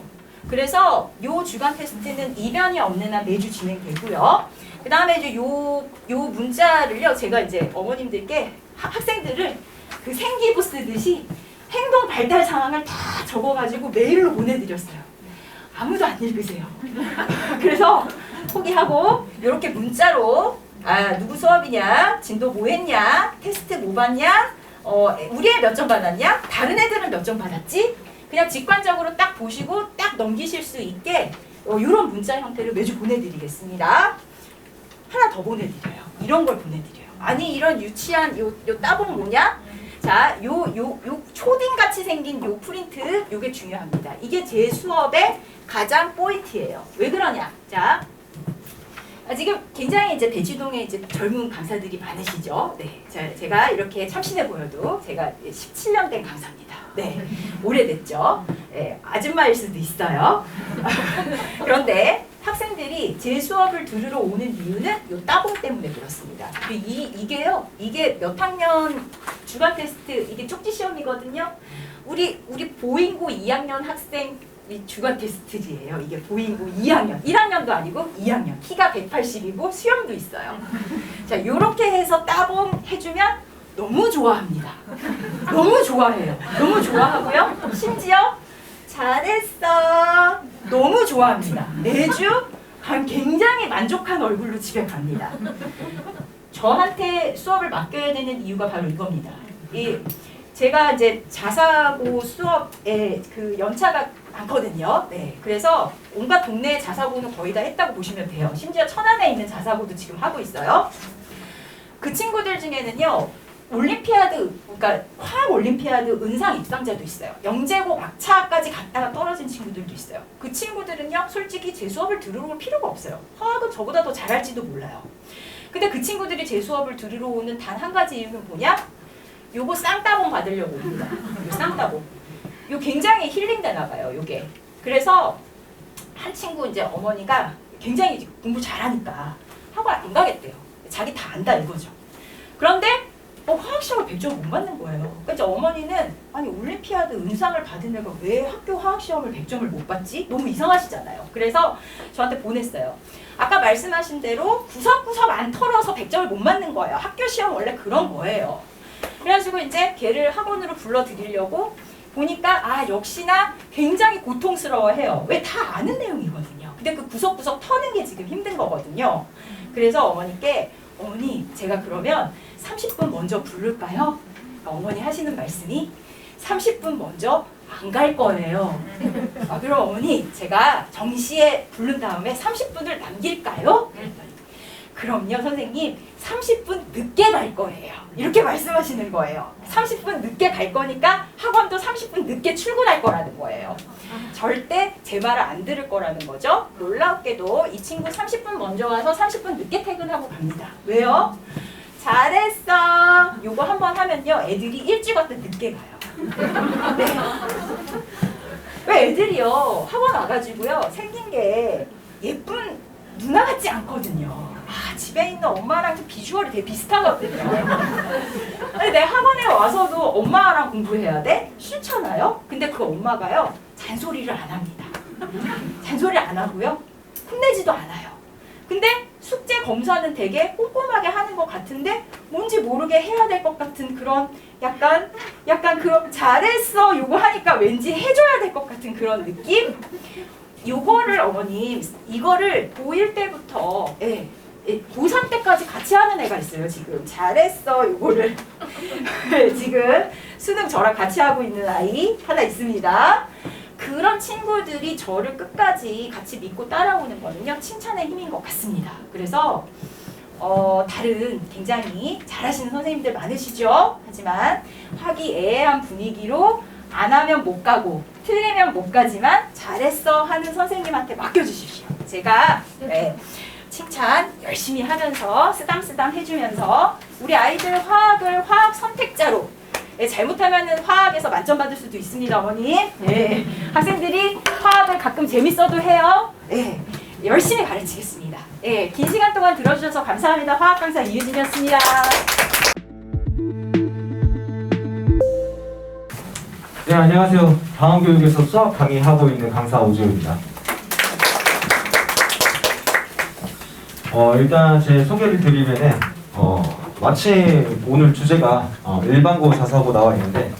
그래서 요 주간 테스트는 이변이 없는 한 매주 진행되고요. 그 다음에 이제 요 문자를요, 제가 이제 어머님들께 학생들을 그 생기부 쓰듯이 행동 발달 상황을 다 적어가지고 메일로 보내드렸어요. 아무도 안 읽으세요. 그래서 포기하고 이렇게 문자로 누구 수업이냐, 진도 뭐 했냐, 테스트 뭐 봤냐, 우리 애 몇 점 받았냐, 다른 애들은 몇 점 받았지? 그냥 직관적으로 딱 보시고 딱 넘기실 수 있게 이런 문자 형태를 매주 보내드리겠습니다. 하나 더 보내드려요. 이런 걸 보내드려요. 아니 이런 유치한 요 따봉 뭐냐? 자, 요 초딩 같이 생긴 요 프린트 요게 중요합니다. 이게 제 수업의 가장 포인트예요. 왜 그러냐? 자, 지금 굉장히 이제 대치동에 이제 젊은 강사들이 많으시죠. 네, 제가 이렇게 참신해 보여도 제가 17년 된 강사입니다. 네, 오래됐죠. 네, 아줌마일 수도 있어요. 그런데 학생들이 제 수업을 들으러 오는 이유는 요 따봉 때문에 그렇습니다. 이게요, 이게 몇 학년 주간 테스트 이게 쪽지 시험이거든요. 우리 보잉고 2학년 학생 이 주간 테스트지예요. 이게 보잉고 2학년, 1학년도 아니고 2학년. 키가 180이고 수염도 있어요. 자, 요렇게 해서 따봉 해주면 너무 좋아합니다. 너무 좋아해요. 너무 좋아하고요. 심지어 잘했어. 너무 좋아합니다. 매주 굉장히 만족한 얼굴로 집에 갑니다. 저한테 수업을 맡겨야 되는 이유가 바로 이겁니다. 제가 이제 자사고 수업에 그 연차가 많거든요. 네, 그래서 온갖 동네 자사고는 거의 다 했다고 보시면 돼요. 심지어 천안에 있는 자사고도 지금 하고 있어요. 그 친구들 중에는요, 올림피아드, 그러니까 화학 올림피아드 은상 입상자도 있어요. 영재고 막차까지 갔다가 떨어진 친구들도 있어요. 그 친구들은요, 솔직히 제 수업을 들으러 올 필요가 없어요. 화학은 저보다 더 잘할지도 몰라요. 근데 그 친구들이 제 수업을 들으러 오는 단 한 가지 이유는 뭐냐? 요거 쌍따봉 받으려고 옵니다. 요 쌍따봉. 요 굉장히 힐링되나 봐요, 요게. 그래서 한 친구 이제 어머니가 굉장히 공부 잘하니까 학원 안 가겠대요. 자기 다 안다 이거죠. 그런데 화학시험을 100점 못 맞는 거예요. 그러니까 이제 어머니는 아니 올림피아드 은상을 받은 애가 왜 학교 화학시험을 100점을 못 받지? 너무 이상하시잖아요. 그래서 저한테 보냈어요. 아까 말씀하신 대로 구석구석 안 털어서 100점을 못 맞는 거예요. 학교 시험 원래 그런 거예요. 그래가지고 이제 걔를 학원으로 불러드리려고 보니까 역시나 굉장히 고통스러워해요. 왜 다 아는 내용이거든요. 근데 그 구석구석 터는 게 지금 힘든 거거든요. 그래서 어머니께 어머니 제가 그러면 30분 먼저 부를까요? 어머니 하시는 말씀이 30분 먼저 안 갈 거예요. 그럼 어머니 제가 정시에 부른 다음에 30분을 남길까요? 그럼요 선생님 30분 늦게 갈 거예요. 이렇게 말씀하시는 거예요. 30분 늦게 갈 거니까 학원도 30분 늦게 출근할 거라는 거예요. 절대 제 말을 안 들을 거라는 거죠. 놀랍게도 이 친구 30분 먼저 와서 30분 늦게 퇴근하고 갑니다. 왜요? 잘했어. 요거 한번 하면요 애들이 일찍 왔든 늦게 가요. 네. 왜 애들이요 학원 와가지고요 생긴 게 예쁜 누나 같지 않거든요. 집에 있는 엄마랑 비주얼이 되게 비슷하거든요. 근데 내 학원에 와서도 엄마랑 공부해야 돼? 싫잖아요? 근데 그 엄마가요 잔소리를 안 합니다. 잔소리 안 하고요 혼내지도 않아요. 근데 숙제 검사는 되게 꼼꼼하게 하는 것 같은데 뭔지 모르게 해야 될 것 같은 그런 약간 그런 잘했어 요거 하니까 왠지 해줘야 될 것 같은 그런 느낌? 요거를 어머님 이거를 고1 때부터 고3 때까지 같이 하는 애가 있어요. 지금 잘했어 요거를 지금 수능 저랑 같이 하고 있는 아이 하나 있습니다. 그런 친구들이 저를 끝까지 같이 믿고 따라오는 거는요 칭찬의 힘인 것 같습니다. 그래서 다른 굉장히 잘하시는 선생님들 많으시죠. 하지만 화기애애한 분위기로 안 하면 못 가고 틀리면 못 가지만 잘했어 하는 선생님한테 맡겨주십시오. 제가 칭찬 열심히 하면서 쓰담쓰담 해주면서 우리 아이들 화학을 화학 선택자로 잘못하면 화학에서 만점 받을 수도 있습니다. 어머님. 학생들이 화학을 가끔 재밌어도 해요. 열심히 가르치겠습니다. 긴 시간 동안 들어주셔서 감사합니다. 화학 강사 이유진이었습니다. 네, 안녕하세요. 방어교육에서 수학 강의하고 있는 강사 오지호입니다. 일단 제 소개를 드리면은 마침 오늘 주제가 일반고 자사고 나와 있는데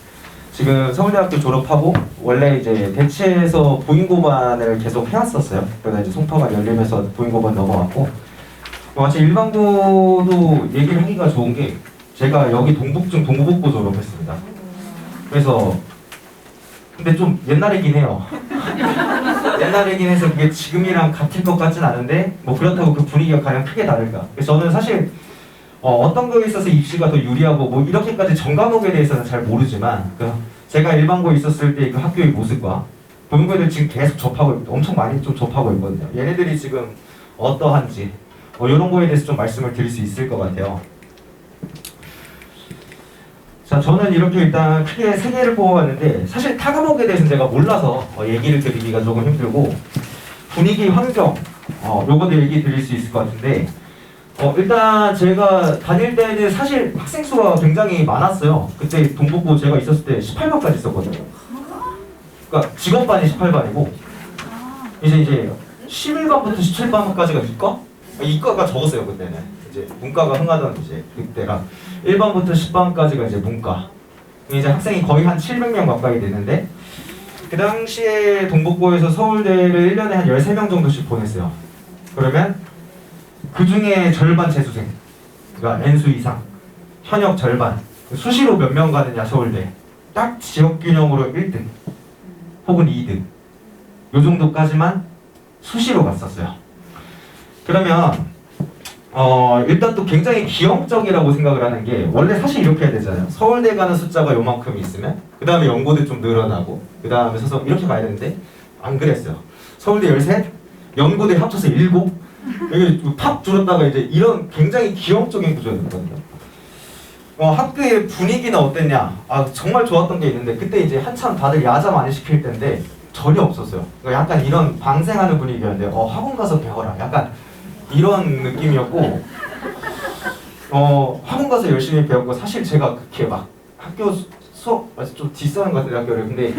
지금 서울대학교 졸업하고 원래 이제 대치에서 부인고반을 계속 해왔었어요. 그러다 이제 송파가 열리면서 부인고반 넘어갔고 마치 일반고도 얘기를 하기가 좋은 게 제가 여기 동북중 동부북고 졸업했습니다. 그래서 근데 좀 옛날이긴 해요. 옛날이긴 해서 그게 지금이랑 같을 것 같진 않은데 뭐 그렇다고 그 분위기가 가장 크게 다를까. 그래서 저는 사실 어떤 거에 있어서 입시가 더 유리하고 뭐 이렇게까지 전 과목에 대해서는 잘 모르지만 제가 일반고에 있었을 때 그 학교의 모습과 부인고들 지금 계속 접하고 엄청 많이 좀 접하고 있거든요. 얘네들이 지금 어떠한지 이런 거에 대해서 좀 말씀을 드릴 수 있을 것 같아요. 자, 저는 이렇게 일단 크게 세 개를 뽑아봤는데 사실 타 과목에 대해서는 제가 몰라서 얘기를 드리기가 조금 힘들고 분위기, 환경 요거도 얘기 드릴 수 있을 것 같은데 일단 제가 다닐 때는 사실 학생 수가 굉장히 많았어요. 그때 동북고 제가 있었을 때 18반까지 있었거든요. 그러니까 직업반이 18반이고 이제 11반부터 17반까지가 이과? 이과가 적었어요 그때는. 이제 문과가 흥하던 이제 그때라 1반부터 10반까지가 이제 문과. 이제 학생이 거의 한 700명 가까이 되는데 그 당시에 동북고에서 서울대를 1년에 한 13명 정도씩 보냈어요. 그러면 그 중에 절반 재수생, 그러니까 N수 이상, 현역 절반, 수시로 몇 명 가느냐 서울대, 딱 지역균형으로 1등 혹은 2등 요 정도까지만 수시로 갔었어요. 그러면 일단 또 굉장히 기형적이라고 생각을 하는 게 원래 사실 이렇게 해야 되잖아요. 서울대 가는 숫자가 요만큼 있으면 그 다음에 연고대 좀 늘어나고 그 다음에 서서 이렇게 가야 되는데 안 그랬어요. 서울대 13, 연고대 합쳐서 7 여기 팍 줄었다가 이제 이런 굉장히 기형적인 구조였거든요. 학교의 분위기는 어땠냐? 정말 좋았던 게 있는데 그때 이제 한참 다들 야자 많이 시킬 때인데 전혀 없었어요. 그러니까 약간 이런 방생하는 분위기였는데 학원 가서 배워라. 약간 이런 느낌이었고 학원 가서 열심히 배웠고 사실 제가 그렇게 막 학교 수업 좀 뒷사는 것 같아요 학교를. 근데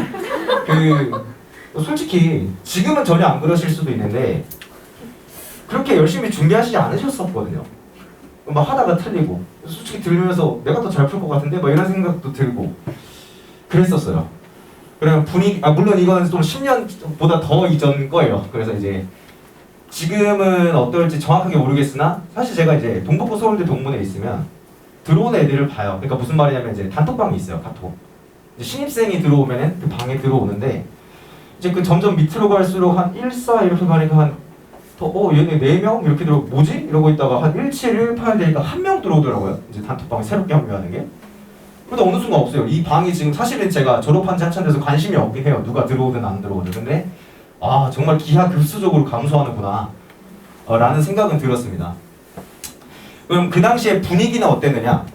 솔직히 지금은 전혀 안 그러실 수도 있는데 그렇게 열심히 준비하시지 않으셨었거든요. 막 하다가 틀리고 솔직히 들으면서 내가 더 잘 풀 것 같은데 막 이런 생각도 들고 그랬었어요. 그러면 분위기 물론 이건 좀 10년보다 더 이전 거예요. 그래서 이제 지금은 어떨지 정확하게 모르겠으나 사실 제가 이제 동북고 서울대 동문에 있으면 들어오는 애들을 봐요. 그러니까 무슨 말이냐면 이제 단톡방이 있어요. 카톡. 이제 신입생이 들어오면은 그 방에 들어오는데 이제 그 점점 밑으로 갈수록 한 14 이렇게 가니까 얘네 4명 이렇게 들어 뭐지? 이러고 있다가 한 17, 18 되니까 1명 들어오더라고요. 이제 단톡방에 새롭게 합류하는 게. 근데 어느 순간 없어요. 이 방이 지금 사실은 제가 졸업한 지 한참 돼서 관심이 없긴 해요. 누가 들어오든 안 들어오든. 근데 정말 기하급수적으로 감소하는구나 라는 생각은 들었습니다. 그럼 그 당시에 분위기는 어땠느냐?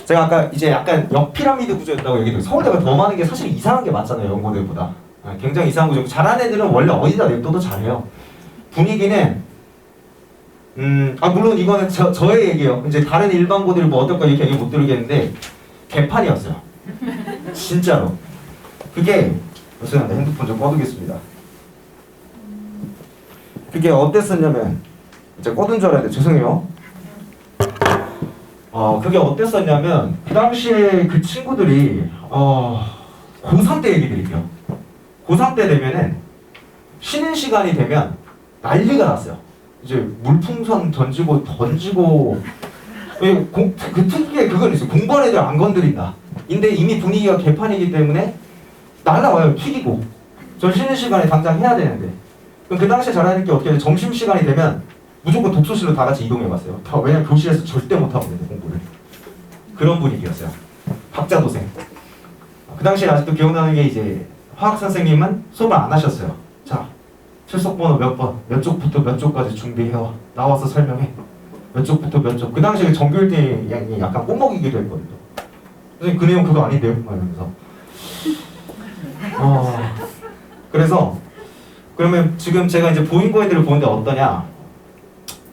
제가 아까 이제 약간 역피라미드 구조였다고 얘기했는데 서울대가 더 많은 게 사실 이상한 게 맞잖아요. 연고대보다. 굉장히 이상한 구조. 잘하는 애들은 원래 어디다 냅둬도 잘해요. 분위기는 물론 이거는 저의 얘기예요. 이제 다른 일반고들 뭐 어떨까 이렇게 얘기 못 드리겠는데 개판이었어요. 진짜로. 그게 죄송합니다. 핸드폰 좀 꺼두겠습니다. 그게 어땠었냐면 이제 꺼둔 줄 알았는데 죄송해요. 그게 어땠었냐면 그 당시에 그 친구들이 고3 때 얘기 드릴게요. 고3 때 되면은 쉬는 시간이 되면 난리가 났어요. 이제 물풍선 던지고 그 특유의 그건 있어요. 공부하는 애들 안 건드린다. 근데 이미 분위기가 개판이기 때문에 날라와요. 튀기고. 전 쉬는 시간에 당장 해야 되는데. 그럼 그 당시에 잘하는 게 어떻게 해요? 점심시간이 되면 무조건 독서실로 다 같이 이동해봤어요. 왜냐면 교실에서 절대 못하거든요. 공부를. 그런 분위기였어요. 학자도생. 그 당시에 아직도 기억나는 게 이제 화학 선생님은 수업을 안 하셨어요. 자, 출석 번호 몇 번, 몇 쪽부터 몇 쪽까지 준비해와. 나와서 설명해. 몇 쪽부터 몇 쪽. 그 당시에 정규 1등이 약간 꼼먹이기도 했거든요. 선생님 그 내용 그거 아닌데요? 이러면서. 그래서 그러면 지금 제가 이제 보인고애들을 보는데 어떠냐?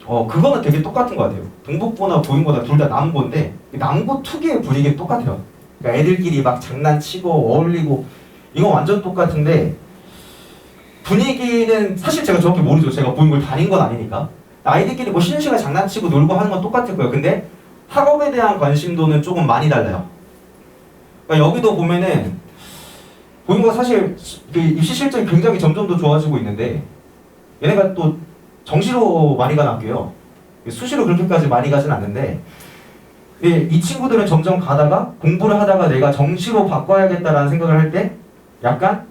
그거는 되게 똑같은 것 같아요. 동북고나 보인고나 둘 다 남고인데 남고 특유의 분위기는 똑같아요. 그러니까 애들끼리 막 장난치고 어울리고 이건 완전 똑같은데 분위기는 사실 제가 정확히 모르죠. 제가 보인고를 다닌 건 아니니까. 아이들끼리 뭐 쉬는 시간에 장난치고 놀고 하는 건 똑같을 거예요. 근데 학업에 대한 관심도는 조금 많이 달라요. 그러니까 여기도 보면은 보인고가 사실 그 입시 실적이 굉장히 점점 더 좋아지고 있는데 얘네가 또 정시로 많이 간 학교요. 수시로 그렇게까지 많이 가진 않는데 이 친구들은 점점 가다가 공부를 하다가 내가 정시로 바꿔야겠다라는 생각을 할 때 약간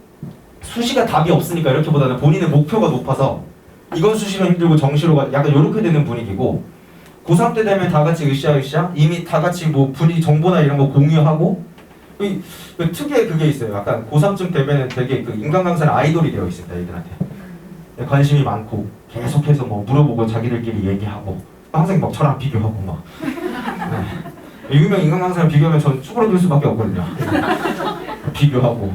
수시가 답이 없으니까 이렇게보다는 본인의 목표가 높아서 이건 수시로 힘들고 정시로 가 약간 이렇게 되는 분위기고 고3 때 되면 다 같이 으쌰으쌰 이미 다 같이 뭐 분위기 정보나 이런 거 공유하고 그 특유의 그게 있어요. 약간 고3쯤 되면은 되게 그 인간 강사는 아이돌이 되어 있습니다. 애들한테 관심이 많고 계속해서 뭐 물어보고 자기들끼리 얘기하고 항상 막 저랑 비교하고 막 네. 유명 인간 강사랑 비교하면 전 쭈그러들 수밖에 없거든요. 비교하고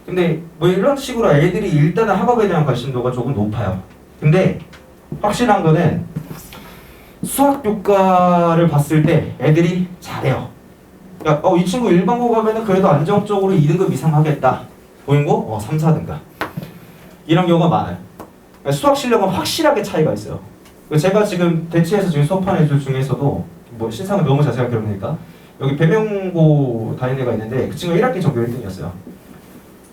근데 뭐 이런 식으로 애들이 일단은 학업에 대한 관심도가 조금 높아요. 근데 확실한 거는 수학 교과를 봤을 때 애들이 잘해요. 그러니까 이 친구 일반고 가면은 그래도 안정적으로 2등급 이상 하겠다. 보인고 3, 4등급 이런 경우가 많아요. 그러니까 수학 실력은 확실하게 차이가 있어요. 제가 지금 대치에서 지금 수업하는 애들 중에서도 뭐 신상을 너무 자세하게 그러니까 여기 배명고 다니는 애가 있는데 그 친구가 1학기 전교 1등이었어요.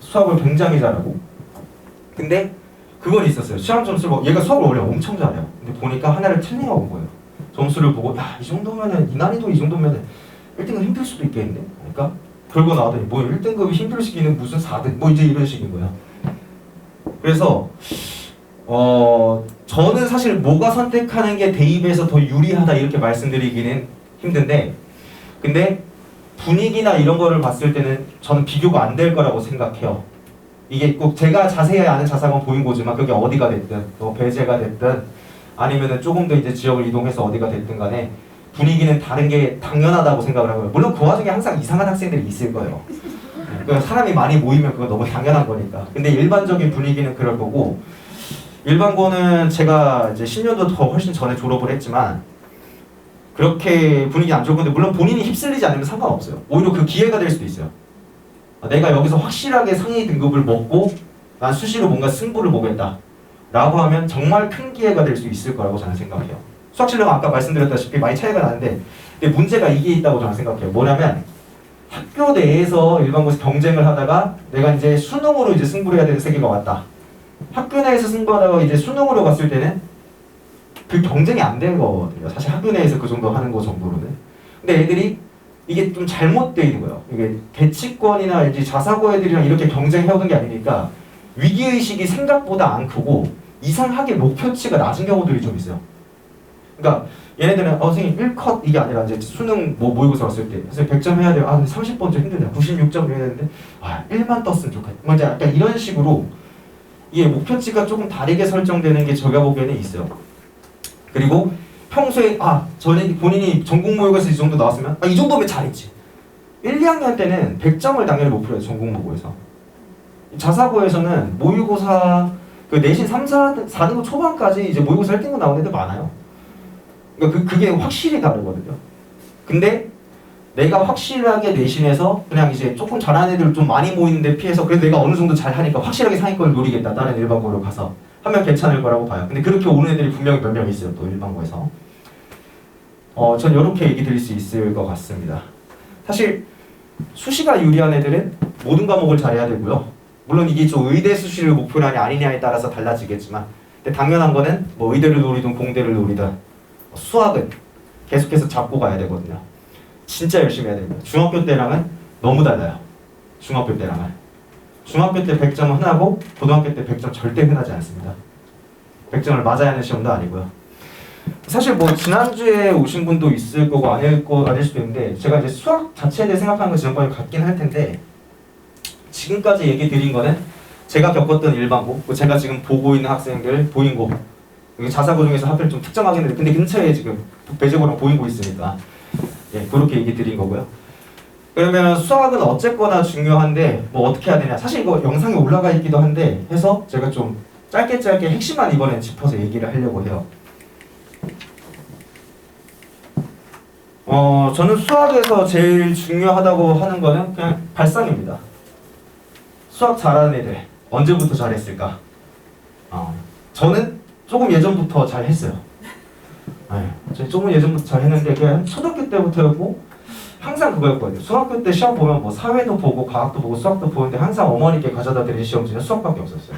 수학을 굉장히 잘하고 근데 그건 있었어요. 시험 점수를 얘가 수학을 원래 엄청 잘해요. 근데 보니까 하나를 틀린 거 온 거예요. 점수를 보고 야 이 정도면은 이 난이도 이 정도면은 1등급 힘들 수도 있겠는데 그러니까 그러고 나오더니 뭐 1등급이 힘들 시기는 무슨 4등 뭐 이제 이런 식인 거야. 그래서 저는 사실 뭐가 선택하는 게 대입에서 더 유리하다 이렇게 말씀드리기는 힘든데 근데 분위기나 이런 거를 봤을 때는 저는 비교가 안 될 거라고 생각해요. 이게 꼭 제가 자세히 아는 자사고는 보인고지만 그게 어디가 됐든 뭐 배제가 됐든 아니면은 조금 더 이제 지역을 이동해서 어디가 됐든 간에 분위기는 다른 게 당연하다고 생각을 하고요. 물론 그 와중에 항상 이상한 학생들이 있을 거예요. 그러니까 사람이 많이 모이면 그거 너무 당연한 거니까. 근데 일반적인 분위기는 그럴 거고 일반고는 제가 이제 10년도 더 훨씬 전에 졸업을 했지만 그렇게 분위기 안 좋을 건데 물론 본인이 휩쓸리지 않으면 상관없어요. 오히려 그 기회가 될 수도 있어요. 내가 여기서 확실하게 상위 등급을 먹고 난 수시로 뭔가 승부를 보겠다 라고 하면 정말 큰 기회가 될 수 있을 거라고 저는 생각해요. 수학 실력은 아까 말씀드렸다시피 많이 차이가 나는데 근데 문제가 이게 있다고 저는 생각해요. 뭐냐면 학교 내에서 일반고에서 경쟁을 하다가 내가 이제 수능으로 이제 승부를 해야 되는 세계가 왔다. 학교 내에서 승부하다가 이제 수능으로 갔을 때는 그 경쟁이 안 된 거거든요. 사실 학교 내에서 그 정도 하는 거 정도로는. 근데 애들이 이게 좀 잘못되어 있는 거예요. 이게 대치권이나 이제 자사고 애들이랑 이렇게 경쟁해오던 게 아니니까 위기의식이 생각보다 안 크고 이상하게 목표치가 낮은 경우들이 좀 있어요. 그러니까 얘네들은 선생님 1컷 이게 아니라 이제 수능 뭐 모의고사 왔을 때 선생님 100점 해야 돼요. 근데 30번 좀 힘들다. 96점 해야 되는데 1만 떴으면 좋겠다. 먼저 약간 이런 식으로 이게 목표치가 조금 다르게 설정되는 게 제가 보기에는 있어요. 그리고 평소에 저는 본인이 전국 모의고사에서 이 정도 나왔으면 이 정도면 잘했지. 1, 2학년 때는 100점을 당연히 목표로 해요. 전국 모의고사. 자사고에서는 모의고사 그 내신 3, 4등급 초반까지 이제 모의고사 1등급 나오는 애들 많아요. 그러니까 그게 확실히 다르거든요. 근데 내가 확실하게 내신에서 그냥 이제 조금 잘하는 애들 좀 많이 모이는데 피해서 그래도 내가 어느 정도 잘하니까 확실하게 상위권을 노리겠다. 다른 일반고로 가서 하면 괜찮을 거라고 봐요. 근데 그렇게 오는 애들이 분명히 몇 명 있어요. 또 일반고에서. 전 이렇게 얘기 드릴 수 있을 것 같습니다. 사실 수시가 유리한 애들은 모든 과목을 잘해야 되고요. 물론 이게 좀 의대 수시를 목표로 하냐 아니냐에 따라서 달라지겠지만 근데 당연한 거는 뭐 의대를 노리든 공대를 노리든 수학은 계속해서 잡고 가야 되거든요. 진짜 열심히 해야 됩니다. 중학교 때랑은 너무 달라요. 중학교 때랑은. 중학교 때 100점은 흔하고 고등학교 때 100점 절대 흔하지 않습니다. 100점을 맞아야 하는 시험도 아니고요. 사실 뭐 지난주에 오신 분도 있을 거고 아닐 수도 있는데 제가 이제 수학 자체에 대해 생각하는 건 지난번에 같긴 할 텐데 지금까지 얘기 드린 거는 제가 겪었던 일반고, 제가 지금 보고 있는 학생들 보인고, 여기 자사고 중에서 하필 좀 특정하긴 했는데 근데 근처에 지금 배제고랑 보인고 있으니까 그렇게 얘기 드린 거고요. 그러면 수학은 어쨌거나 중요한데 뭐 어떻게 해야 되냐. 사실 이거 영상에 올라가 있기도 한데 해서 제가 좀 짧게 핵심만 이번엔 짚어서 얘기를 하려고 해요. 저는 수학에서 제일 중요하다고 하는 거는 그냥 발상입니다. 수학 잘하는 애들 언제부터 잘했을까? 저는 조금 예전부터 잘했어요. 저 조금 예전부터 잘 했는데 그냥 초등학교 때부터였고 항상 그거였거든요. 중학교 때 시험 보면 뭐 사회도 보고 과학도 보고 수학도 보는데 항상 어머니께 가져다 드린 시험지는 수학밖에 없었어요.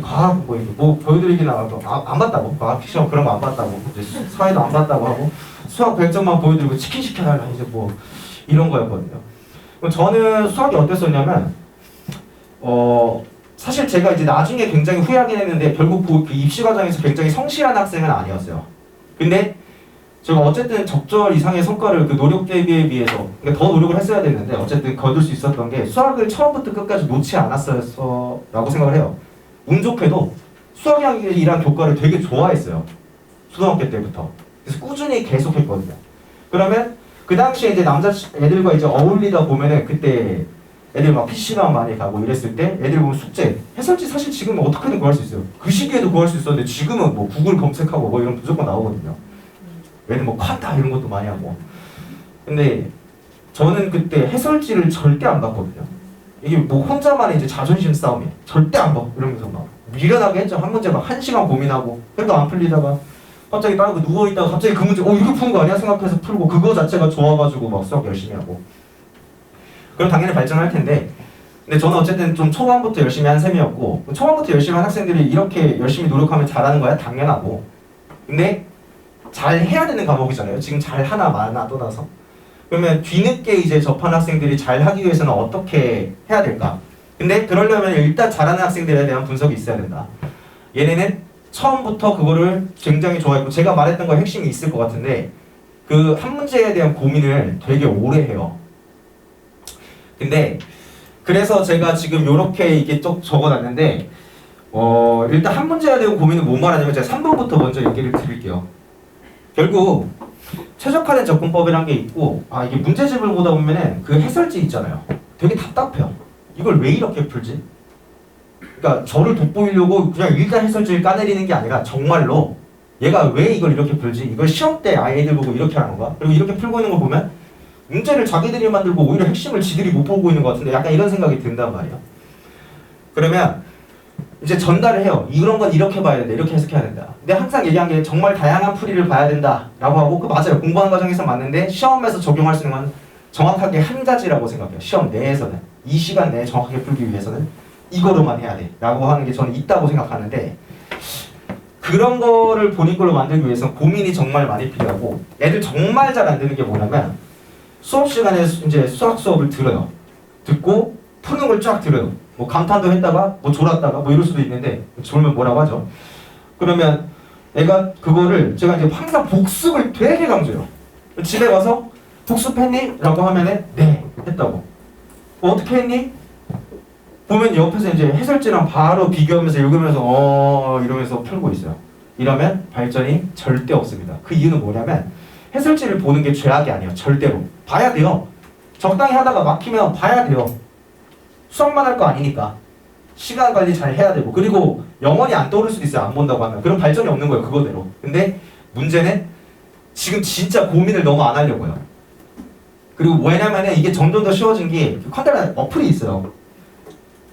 과학 뭐 보여드리긴 하고 안 봤다고 과학 시험 그런 거 안 봤다고 이제 사회도 안 봤다고 하고 수학 100점만 보여드리고 치킨 시켜달라 이제 뭐 이런 거였거든요. 저는 수학이 어땠었냐면 사실 제가 이제 나중에 굉장히 후회하긴 했는데 결국 그 입시 과정에서 굉장히 성실한 학생은 아니었어요. 근데 제가 어쨌든 적절 이상의 성과를 그 노력 대비에 비해서 그러니까 더 노력을 했어야 되는데 어쨌든 거둘 수 있었던 게 수학을 처음부터 끝까지 놓지 않았어라고 생각을 해요. 운 좋게도 수학이란 교과를 되게 좋아했어요. 초등학교 때부터. 그래서 꾸준히 계속했거든요. 그러면 그 당시에 이제 남자 애들과 이제 어울리다 보면은 그때 애들 막 PC방 많이 가고 이랬을 때 애들 보면 숙제 해설지 사실 지금 어떻게든 구할 수 있어요. 그 시기에도 구할 수 있었는데 지금은 뭐 구글 검색하고 뭐 이런 무조건 나오거든요. 애들 뭐 콴다 이런 것도 많이 하고. 근데 저는 그때 해설지를 절대 안 봤거든요. 이게 뭐 혼자만의 이제 자존심 싸움이 절대 안 봐. 이러면서 막 미련하게 했죠. 한 문제 막 1시간 고민하고 그래도 안 풀리다가 갑자기 다른 거 누워있다가 갑자기 그 문제 이렇게 푸는 거 아니야? 생각해서 풀고 그거 자체가 좋아가지고 막 수학 열심히 하고 그럼 당연히 발전할 텐데 근데 저는 어쨌든 좀 초반부터 열심히 한 셈이었고 초반부터 열심히 한 학생들이 이렇게 열심히 노력하면 잘하는 거야? 당연하고 근데 잘 해야 되는 과목이잖아요. 지금 잘 하나 마나 떠나서 그러면 뒤늦게 이제 접한 학생들이 잘 하기 위해서는 어떻게 해야 될까? 근데 그러려면 일단 잘하는 학생들에 대한 분석이 있어야 된다. 얘네는 처음부터 그거를 굉장히 좋아했고 제가 말했던 거 핵심이 있을 것 같은데 그 한 문제에 대한 고민을 되게 오래 해요. 근데 그래서 제가 지금 이렇게 이게 쭉 적어놨는데 일단 한 문제에 대한 고민은 뭐 말하냐면 제가 3번부터 먼저 얘기를 드릴게요. 결국 최적화된 접근법이란 게 있고 이게 문제집을 보다 보면은 그 해설지 있잖아요. 되게 답답해요. 이걸 왜 이렇게 풀지? 그러니까 저를 돋보이려고 그냥 일단 해설지를 까내리는 게 아니라 정말로 얘가 왜 이걸 이렇게 풀지? 이걸 시험 때 아이들 보고 이렇게 하는 건가? 그리고 이렇게 풀고 있는 걸 보면 문제를 자기들이 만들고 오히려 핵심을 지들이 못 보고 있는 것 같은데 약간 이런 생각이 든단 말이에요. 그러면 이제 전달을 해요. 이런 건 이렇게 봐야 된다. 이렇게 해석해야 된다. 근데 항상 얘기한 게 정말 다양한 풀이를 봐야 된다라고 하고 그 맞아요. 공부하는 과정에서 맞는데 시험에서 적용할 수 있는 건 정확하게 한 가지라고 생각해요. 시험 내에서는. 이 시간 내에 정확하게 풀기 위해서는 이거로만 해야 돼 라고 하는 게 저는 있다고 생각하는데 그런 거를 본인 걸로 만들기 위해서는 고민이 정말 많이 필요하고 애들 정말 잘 안 되는 게 뭐냐면 수업 시간에 이제 수학 수업을 들어요. 듣고 푸는 걸 쫙 들어요. 뭐 감탄도 했다가 뭐 졸았다가 뭐 이럴 수도 있는데 졸면 뭐라고 하죠. 그러면 애가 그거를 제가 이제 항상 복습을 되게 강조해요. 집에 가서 복습했니? 라고 하면은 네 했다고. 어떻게 했니? 보면 옆에서 이제 해설지랑 바로 비교하면서 읽으면서 이러면서 풀고 있어요. 이러면 발전이 절대 없습니다. 그 이유는 뭐냐면 해설지를 보는 게 죄악이 아니에요. 절대로. 봐야 돼요. 적당히 하다가 막히면 봐야 돼요. 수학만 할 거 아니니까. 시간 관리 잘 해야 되고 그리고 영원히 안 떠오를 수도 있어요. 안 본다고 하면. 그럼 발전이 없는 거예요. 그거대로. 근데 문제는 지금 진짜 고민을 너무 안 하려고 해요. 그리고 왜냐면은 이게 점점 더 쉬워진 게 컨테나 어플이 있어요.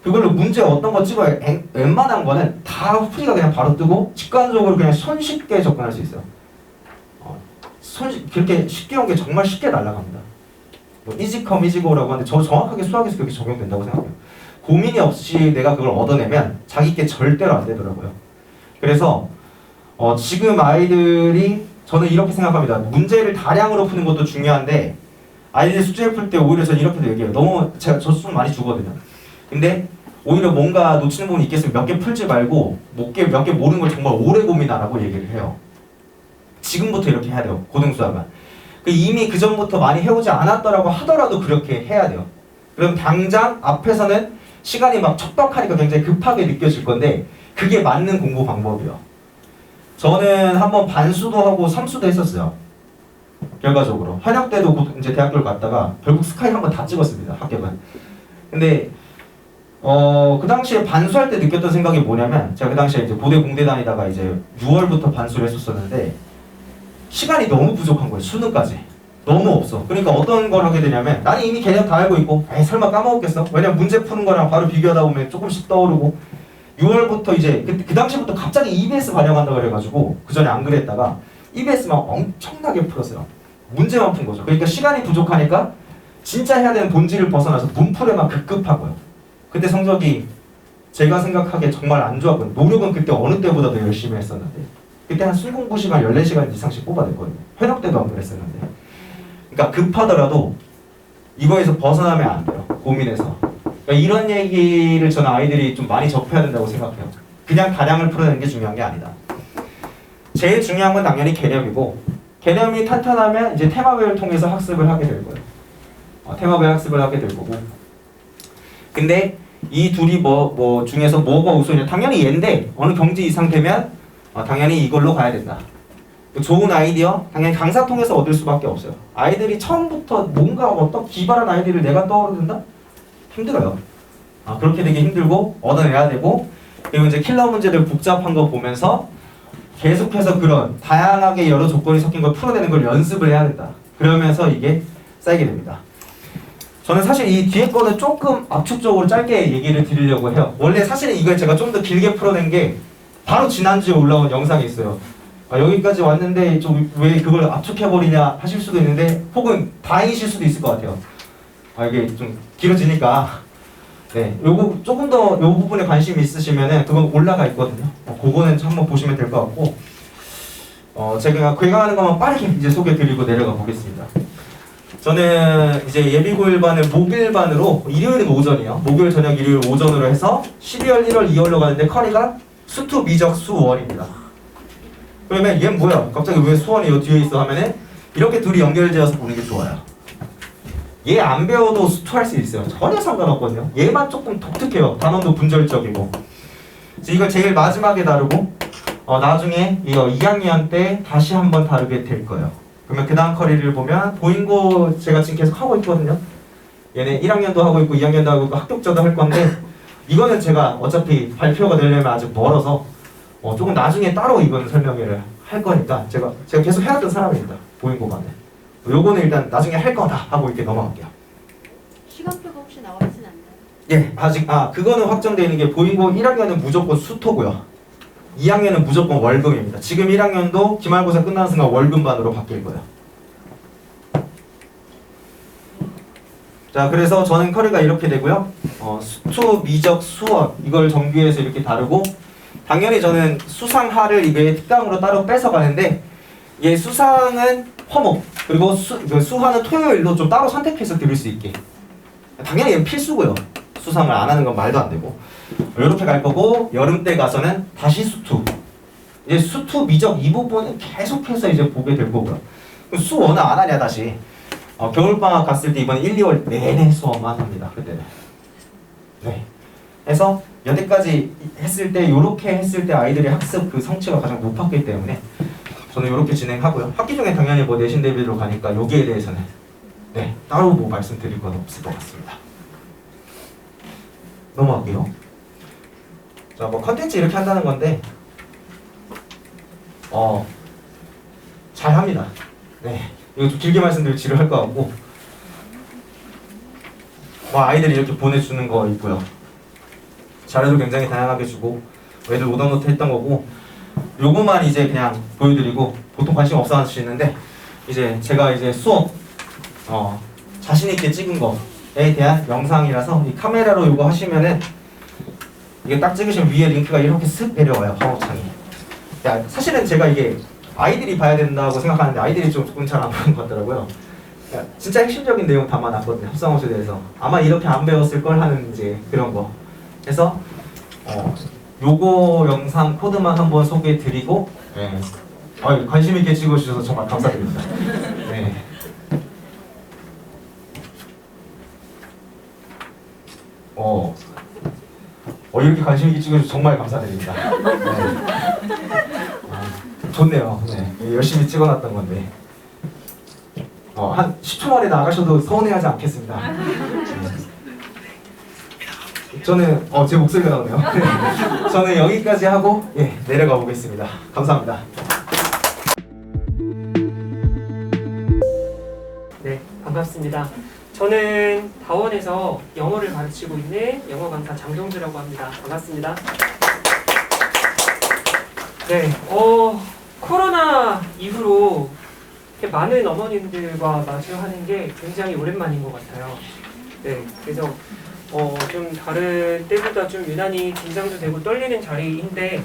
그걸로 문제 어떤 거 찍어야 웬만한 거는 다 풀이가 그냥 바로 뜨고 직관적으로 그냥 손쉽게 접근할 수 있어요. 그렇게 쉽게 온 게 정말 쉽게 날아갑니다. 뭐 이지컴 이지고라고 하는데 저 정확하게 수학에서 그렇게 적용된다고 생각해요. 고민이 없이 내가 그걸 얻어내면 자기 게 절대로 안 되더라고요. 그래서 지금 아이들이 저는 이렇게 생각합니다. 문제를 다량으로 푸는 것도 중요한데 아이들이 숙제를 풀 때 오히려 저는 이렇게도 얘기해요. 너무 저 수능 많이 주거든요. 근데 오히려 뭔가 놓치는 부분이 있겠으면 몇 개 풀지 말고 몇 개 모르는 걸 정말 오래 고민하라고 얘기를 해요. 지금부터 이렇게 해야 돼요. 고등수학은. 이미 그 전부터 많이 해오지 않았더라고 하더라도 그렇게 해야 돼요. 그럼 당장 앞에서는 시간이 막 촉박하니까 굉장히 급하게 느껴질 건데 그게 맞는 공부 방법이에요. 저는 한번 반수도 하고 삼수도 했었어요. 결과적으로 현역 때도 이제 대학교를 갔다가 결국 스카이 한번 다 찍었습니다. 합격은. 근데 그 당시에 반수할 때 느꼈던 생각이 뭐냐면 제가 그 당시에 이제 고대 공대 다니다가 이제 6월부터 반수를 했었었는데 시간이 너무 부족한 거예요. 수능까지 너무 없어. 그러니까 어떤 걸 하게 되냐면 나는 이미 개념 다 알고 있고 에이 설마 까먹었겠어? 왜냐면 문제 푸는 거랑 바로 비교하다 보면 조금씩 떠오르고 6월부터 이제 그 당시부터 갑자기 EBS 반영한다 그래가지고 그 전에 안 그랬다가 EBS만 엄청나게 풀었어요. 문제만 푼 거죠. 그러니까 시간이 부족하니까 진짜 해야 되는 본질을 벗어나서 문풀에만 급급하고요. 그때 성적이 제가 생각하기에 정말 안 좋았거든요. 노력은 그때 어느 때보다도 열심히 했었는데 그때 한 순공부 시간 14시간 이상씩 뽑아냈거든요. 회력 때도 안 그랬었는데. 그러니까 급하더라도 이거에서 벗어나면 안 돼요. 고민해서. 그러니까 이런 얘기를 저는 아이들이 좀 많이 접해야 된다고 생각해요. 그냥 다량을 풀어내는 게 중요한 게 아니다. 제일 중요한 건 당연히 개념이고 개념이 탄탄하면 이제 테마별을 통해서 학습을 하게 될 거예요. 테마별 학습을 하게 될 거고. 근데 이 둘이 뭐 중에서 뭐가 우선이냐? 당연히 얘인데 어느 경지 이상 되면 당연히 이걸로 가야 된다. 좋은 아이디어 당연히 강사 통해서 얻을 수밖에 없어요. 아이들이 처음부터 뭔가 어떤 기발한 아이디어를 내가 떠오른다? 힘들어요. 그렇게 되게 힘들고 얻어내야 되고 그리고 이제 킬러 문제들 복잡한 거 보면서 계속해서 그런 다양하게 여러 조건이 섞인 걸 풀어내는 걸 연습을 해야 된다. 그러면서 이게 쌓이게 됩니다. 저는 사실 이 뒤에 거는 조금 압축적으로 짧게 얘기를 드리려고 해요. 원래 사실은 이걸 제가 좀 더 길게 풀어낸 게 바로 지난주에 올라온 영상이 있어요. 여기까지 왔는데 좀 왜 그걸 압축해버리냐 하실 수도 있는데 혹은 다행이실 수도 있을 것 같아요. 이게 좀 길어지니까 네, 요거 조금 더 요 부분에 관심이 있으시면은 그건 올라가 있거든요. 그거는 한번 보시면 될 것 같고 제가 괴가하는 것만 빠르게 이제 소개드리고 내려가 보겠습니다. 저는 이제 예비고일반을 목일반으로 일요일은 오전이요. 목요일 저녁 일요일 오전으로 해서 12월 1월 2월로 가는데 커리가 수투 미적 수원입니다. 그러면 얘는 뭐야? 갑자기 왜 수원이 요 뒤에 있어 하면은 이렇게 둘이 연결되어서 보는 게 좋아요. 얘 안 배워도 수투할 수 있어요. 전혀 상관없거든요. 얘만 조금 독특해요. 단원도 분절적이고. 이걸 제일 마지막에 다루고 나중에 이거 2학년 때 다시 한번 다루게 될 거예요. 그러면 그 다음 커리를 보면 보인고 제가 지금 계속 하고 있거든요. 얘네 1학년도 하고 있고 2학년도 하고 있고 합격자도 할 건데 이거는 제가 어차피 발표가 되려면 아직 멀어서 조금 나중에 따로 이건 설명회를 할 거니까 제가 계속 해왔던 사람입니다. 보인고반에. 요거는 일단 나중에 할 거다 하고 이렇게 넘어갈게요. 시간표가 혹시 나와 있진 않나요? 예, 아직 그거는 확정되어 있는 게 보인고 1학년은 무조건 수토고요. 2학년은 무조건 월급입니다. 지금 1학년도 기말고사 끝나는 순간 월급반으로 바뀔 거예요. 자, 그래서 저는 커리가 이렇게 되고요. 수투, 미적, 수원 이걸 정규해서 이렇게 다루고 당연히 저는 수상하를 이게 특강으로 따로 뺏어가는데 얘 수상은 화목 그리고 수화는 토요일로 좀 따로 선택해서 들을 수 있게 당연히 얘는 필수고요. 수상을 안 하는 건 말도 안 되고 이렇게 갈 거고 여름 때 가서는 다시 수투 이제 수투 미적 이 부분은 계속해서 이제 보게 될 거고요. 수원은 안 하냐 다시 겨울방학 갔을 때 이번에 1, 2월 내내 수원만 합니다. 그때는 네 해서 여태까지 했을 때 요렇게 했을 때 아이들의 학습 그 성취가 가장 높았기 때문에 저는 이렇게 진행하고요. 학기 중에 당연히 뭐 내신 대비로 가니까 여기에 대해서는 네 따로 뭐 말씀드릴 건 없을 것 같습니다. 넘어갈게요. 자, 뭐 컨텐츠 이렇게 한다는 건데 잘합니다. 네 이거 좀 길게 말씀드리면 지루할 것 같고 아이들이 이렇게 보내주는 거 있고요. 자료도 굉장히 다양하게 주고 애들 오답노트 했던 거고 요거만 이제 그냥 보여드리고 보통 관심 없어 하시는데 이제 제가 이제 수업 자신있게 찍은 거에 대한 영상이라서 이 카메라로 요거 하시면은 이게 딱 찍으시면 위에 링크가 이렇게 쓱 내려와요. 화목창이. 사실은 제가 이게 아이들이 봐야 된다고 생각하는데 아이들이 조금 잘 안 보는 것 같더라고요. 진짜 핵심적인 내용 담아놨거든요. 합성어에 대해서 아마 이렇게 안 배웠을 걸 하는 이제 그런 거. 그래서 요거 영상 코드만 한번 소개해드리고 네. 관심 있게 찍어주셔서 정말 감사드립니다. 네. 이렇게 관심 있게 찍어주셔서 정말 감사드립니다. 네. 좋네요. 네. 열심히 찍어놨던 건데 한 10초 만에 나가셔도 서운해하지 않겠습니다. 네. 저는 제 목소리가 나오네요. 저는 여기까지 하고 내려가 보겠습니다. 감사합니다. 네, 반갑습니다. 저는 다원에서 영어를 가르치고 있는 영어 강사 장정주라고 합니다. 반갑습니다. 네, 코로나 이후로 이렇게 많은 어머님들과 마주하는 게 굉장히 오랜만인 것 같아요. 네, 그래서 좀 다른 때보다 좀 유난히 긴장도 되고 떨리는 자리인데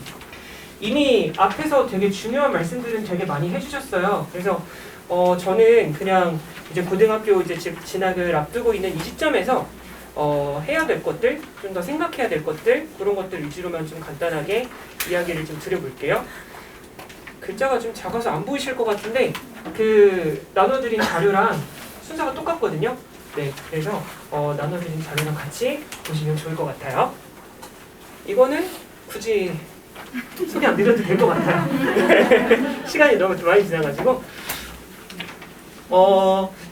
이미 앞에서 되게 중요한 말씀들은 되게 많이 해주셨어요. 그래서 저는 그냥 이제 고등학교 이제 진학을 앞두고 있는 이 시점에서 해야 될 것들, 좀 더 생각해야 될 것들 그런 것들 위주로만 좀 간단하게 이야기를 좀 드려볼게요. 글자가 좀 작아서 안 보이실 것 같은데 그 나눠드린 자료랑 순서가 똑같거든요. 네, 그래서 나눠드린 자료랑 같이 보시면 좋을 것 같아요. 이거는 굳이 소개 안 드려도 될 것 같아요. 시간이 너무 많이 지나가지고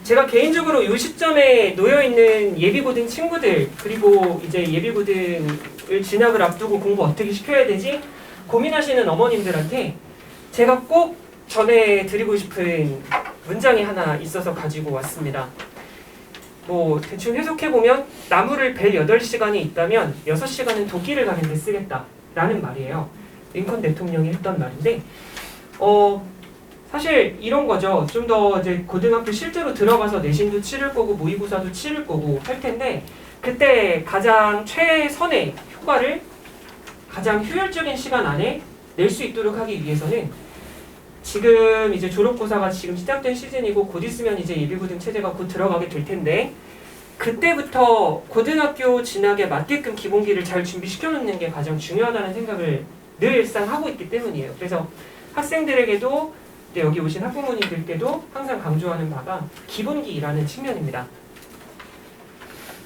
제가 개인적으로 이 시점에 놓여있는 예비고등 친구들 그리고 이제 예비고등을 진학을 앞두고 공부 어떻게 시켜야 되지 고민하시는 어머님들한테 제가 꼭 전해드리고 싶은 문장이 하나 있어서 가지고 왔습니다. 뭐 대충 해석해보면 나무를 벨 8시간이 있다면 6시간은 도끼를 가는 데 쓰겠다 라는 말이에요. 링컨 대통령이 했던 말인데 사실 이런 거죠. 좀 더 이제 고등학교 실제로 들어가서 내신도 치를 거고 모의고사도 치를 거고 할 텐데 그때 가장 최선의 효과를 가장 효율적인 시간 안에 낼 수 있도록 하기 위해서는 지금 이제 졸업고사가 지금 시작된 시즌이고 곧 있으면 이제 예비고등 체제가 곧 들어가게 될 텐데 그때부터 고등학교 진학에 맞게끔 기본기를 잘 준비시켜 놓는 게 가장 중요하다는 생각을 늘상 하고 있기 때문이에요. 그래서 학생들에게도 여기 오신 학부모님들께도 항상 강조하는 바가 기본기라는 측면입니다.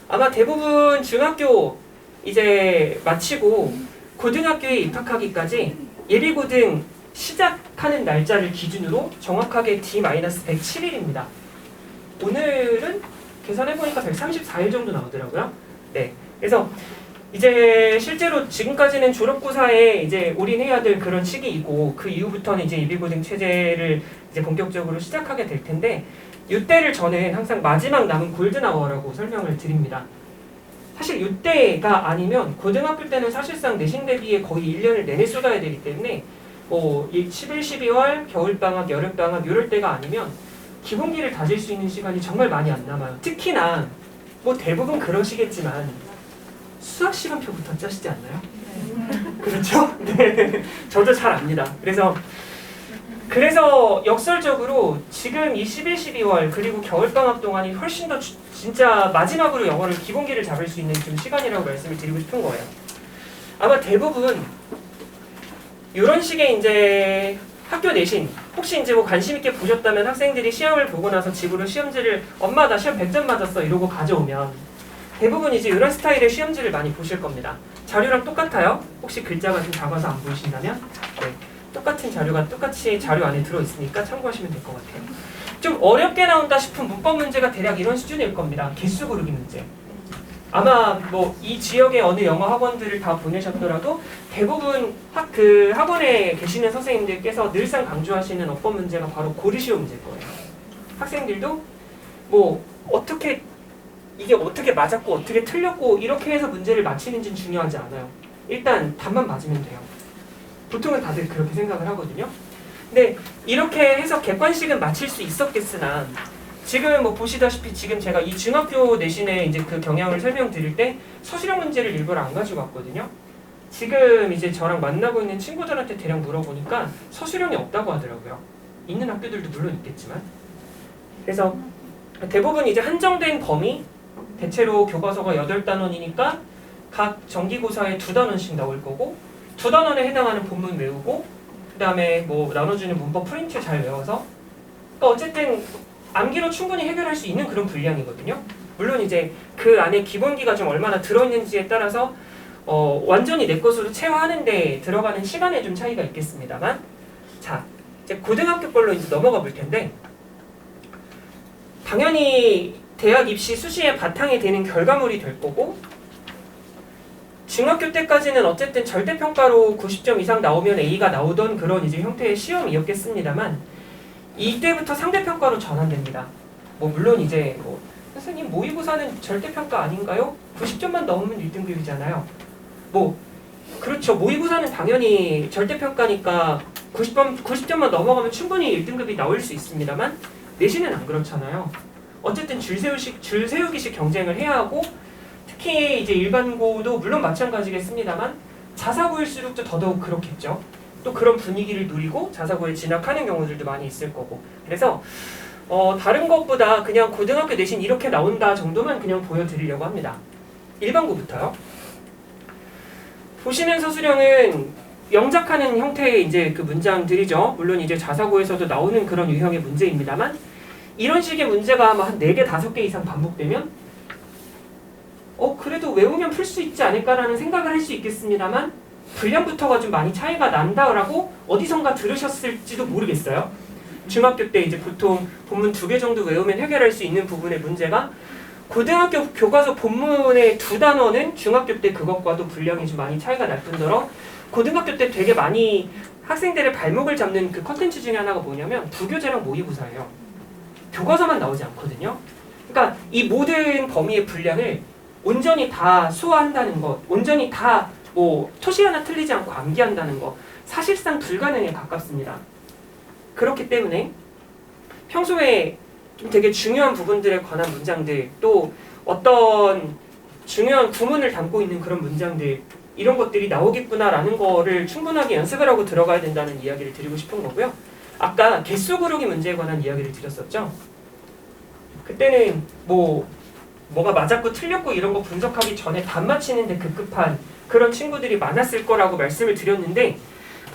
아마 대부분 중학교 이제 마치고 고등학교에 입학하기까지 예비고등 시작하는 날짜를 기준으로 정확하게 D-107일입니다. 오늘은 계산해보니까 134일 정도 나오더라고요. 네, 그래서 이제 실제로 지금까지는 졸업고사에 이제 올인해야 될 그런 시기이고 그 이후부터는 이제 예비고등 체제를 이제 본격적으로 시작하게 될 텐데 이때를 저는 항상 마지막 남은 골든아워라고 설명을 드립니다. 사실 이때가 아니면 고등학교 때는 사실상 내신 대비에 거의 1년을 내내 쏟아야 되기 때문에 11, 12월, 겨울방학, 여름방학 이럴 때가 아니면 기본기를 다질 수 있는 시간이 정말 많이 안 남아요. 특히나 뭐 대부분 그러시겠지만 수학 시간표부터 짜시지 않나요? 그렇죠? 네, 저도 잘 압니다. 그래서 역설적으로 지금 이 11, 12월 그리고 겨울방학 동안이 훨씬 더 진짜 마지막으로 영어를 기본기를 잡을 수 있는 좀 시간이라고 말씀을 드리고 싶은 거예요. 아마 대부분 이런 식의 이제 학교 내신 혹시 이제 뭐 관심 있게 보셨다면 학생들이 시험을 보고 나서 집으로 시험지를 엄마 나 시험 100점 맞았어 이러고 가져오면 대부분 이제 이런 스타일의 시험지를 많이 보실 겁니다. 자료랑 똑같아요. 혹시 글자가 좀 작아서 안 보이신다면 네, 똑같은 자료가 똑같이 자료 안에 들어있으니까 참고하시면 될 것 같아요. 좀 어렵게 나온다 싶은 문법 문제가 대략 이런 수준일 겁니다. 개수 고르기 문제. 아마 뭐 이 지역의 어느 영어 학원들을 다 보내셨더라도 대부분 학원에 계시는 선생님들께서 늘상 강조하시는 어법 문제가 바로 고르시오 문제일 거예요. 학생들도 뭐 이게 어떻게 맞았고 어떻게 틀렸고 이렇게 해서 문제를 맞히는지는 중요하지 않아요. 일단 답만 맞으면 돼요. 보통은 다들 그렇게 생각을 하거든요. 근데 이렇게 해서 객관식은 맞힐 수 있었겠으나 지금 뭐 보시다시피 지금 제가 이 중학교 내신의 이제 그 경향을 설명드릴 때 서술형 문제를 일부러 안 가지고 왔거든요. 지금 이제 저랑 만나고 있는 친구들한테 대략 물어보니까 서술형이 없다고 하더라고요. 있는 학교들도 물론 있겠지만. 그래서 대부분 이제 한정된 범위, 대체로 교과서가 8단원이니까 각 정기고사에 2단원씩 나올 거고 2단원에 해당하는 본문 외우고 그 다음에 뭐 나눠주는 문법 프린트 잘 외워서 그러니까 어쨌든 암기로 충분히 해결할 수 있는 그런 분량이거든요. 물론 이제 그 안에 기본기가 좀 얼마나 들어있는지에 따라서 완전히 내 것으로 체화하는 데 들어가는 시간에 좀 차이가 있겠습니다만 자, 이제 고등학교 걸로 이제 넘어가 볼 텐데 당연히 대학 입시 수시의 바탕이 되는 결과물이 될 거고 중학교 때까지는 어쨌든 절대평가로 90점 이상 나오면 A가 나오던 그런 이제 형태의 시험이었겠습니다만 이때부터 상대평가로 전환됩니다. 뭐 물론 이제 뭐 선생님 모의고사는 절대평가 아닌가요? 90점만 넘으면 1등급이잖아요. 뭐 그렇죠. 모의고사는 당연히 절대평가니까 90점만 넘어가면 충분히 1등급이 나올 수 있습니다만 내신은 안 그렇잖아요. 어쨌든 줄 세우기식 경쟁을 해야 하고 특히 이제 일반고도 물론 마찬가지겠습니다만 자사고일수록 또 더더욱 그렇겠죠. 또 그런 분위기를 누리고 자사고에 진학하는 경우들도 많이 있을 거고. 그래서 다른 것보다 그냥 고등학교 내신 이렇게 나온다 정도만 그냥 보여드리려고 합니다. 일반고부터요. 보시는 서술형은 영작하는 형태의 이제 그 문장들이죠. 물론 이제 자사고에서도 나오는 그런 유형의 문제입니다만 이런 식의 문제가 아마 한 4개, 5개 이상 반복되면 그래도 외우면 풀 수 있지 않을까라는 생각을 할 수 있겠습니다만 분량부터가 좀 많이 차이가 난다라고 어디선가 들으셨을지도 모르겠어요. 중학교 때 이제 보통 본문 2개 정도 외우면 해결할 수 있는 부분의 문제가 고등학교 교과서 본문의 2단원은 중학교 때 그것과도 분량이 좀 많이 차이가 날 뿐더러 고등학교 때 되게 많이 학생들의 발목을 잡는 그 컨텐츠 중에 하나가 뭐냐면 부교재랑 모의고사예요. 교과서만 나오지 않거든요. 그러니까 이 모든 범위의 분량을 온전히 다 소화한다는 것, 온전히 다 뭐 토시 하나 틀리지 않고 암기한다는 것, 사실상 불가능에 가깝습니다. 그렇기 때문에 평소에 좀 되게 중요한 부분들에 관한 문장들, 또 어떤 중요한 구문을 담고 있는 그런 문장들, 이런 것들이 나오겠구나라는 거를 충분하게 연습을 하고 들어가야 된다는 이야기를 드리고 싶은 거고요. 아까 개수 고르기 문제에 관한 이야기를 드렸었죠. 그때는 뭐가 맞았고 틀렸고 이런 거 분석하기 전에 답 맞히는데 급급한 그런 친구들이 많았을 거라고 말씀을 드렸는데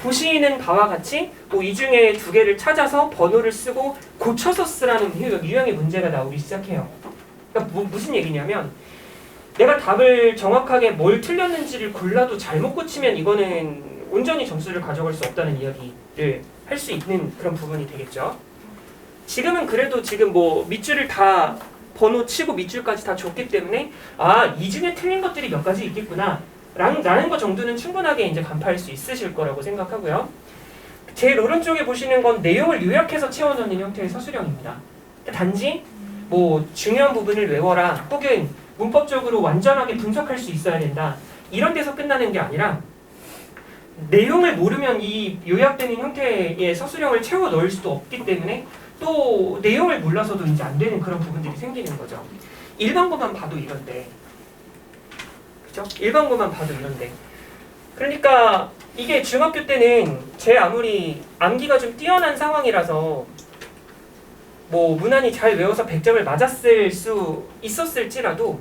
보시는 바와 같이 이 중에 2개를 찾아서 번호를 쓰고 고쳐서 쓰라는 유형의 문제가 나오기 시작해요. 그러니까 무슨 얘기냐면 내가 답을 정확하게 뭘 틀렸는지를 골라도 잘못 고치면 이거는 온전히 점수를 가져갈 수 없다는 이야기를 할 수 있는 그런 부분이 되겠죠. 지금은 그래도 지금 밑줄을 다 번호 치고 밑줄까지 다 줬기 때문에 이 중에 틀린 것들이 몇 가지 있겠구나 라는 거 정도는 충분하게 이제 간파할 수 있으실 거라고 생각하고요. 제일 오른쪽에 보시는 건 내용을 요약해서 채워넣는 형태의 서술형입니다. 단지 중요한 부분을 외워라 혹은 문법적으로 완전하게 분석할 수 있어야 된다 이런 데서 끝나는 게 아니라 내용을 모르면 이 요약되는 형태의 서술형을 채워 넣을 수도 없기 때문에 또 내용을 몰라서도 이제 안 되는 그런 부분들이 생기는 거죠. 일반고만 봐도 이런데, 그죠? 일반고만 봐도 이런데. 그러니까 이게 중학교 때는 제 아무리 암기가 좀 뛰어난 상황이라서 무난히 잘 외워서 100점을 맞았을 수 있었을지라도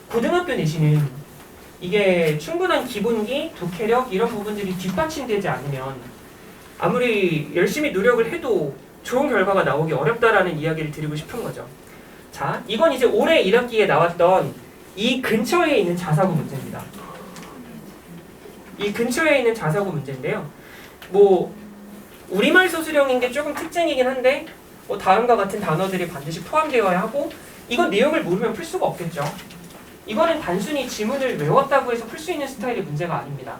고등학교 내신은 이게 충분한 기본기, 독해력 이런 부분들이 뒷받침되지 않으면 아무리 열심히 노력을 해도 좋은 결과가 나오기 어렵다라는 이야기를 드리고 싶은 거죠. 자, 이건 이제 올해 1학기에 나왔던 이 근처에 있는 자사고 문제입니다. 이 근처에 있는 자사고 문제인데요. 우리말 서술형인 게 조금 특징이긴 한데 다음과 같은 단어들이 반드시 포함되어야 하고 이건 내용을 모르면 풀 수가 없겠죠. 이거는 단순히 지문을 외웠다고 해서 풀 수 있는 스타일의 문제가 아닙니다.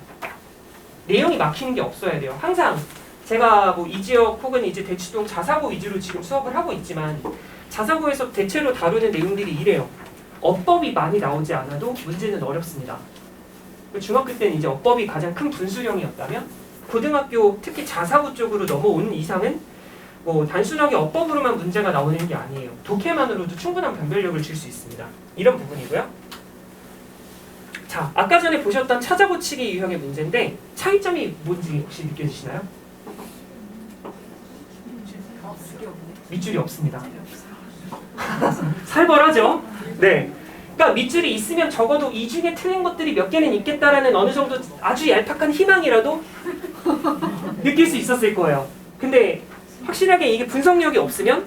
내용이 막히는 게 없어야 돼요. 항상 제가 이 지역 혹은 이제 대치동 자사고 위주로 지금 수업을 하고 있지만 자사고에서 대체로 다루는 내용들이 이래요. 어법이 많이 나오지 않아도 문제는 어렵습니다. 중학교 때는 이제 어법이 가장 큰 분수령이었다면 고등학교 특히 자사고 쪽으로 넘어온 이상은 단순하게 어법으로만 문제가 나오는 게 아니에요. 독해만으로도 충분한 변별력을 줄 수 있습니다. 이런 부분이고요. 자, 아까 전에 보셨던 찾아고치기 유형의 문제인데 차이점이 뭔지 혹시 느껴지시나요? 밑줄이 없습니다. 살벌하죠? 네. 그러니까 밑줄이 있으면 적어도 이 중에 틀린 것들이 몇 개는 있겠다라는 어느 정도 아주 얄팍한 희망이라도 느낄 수 있었을 거예요. 근데 확실하게 이게 분석력이 없으면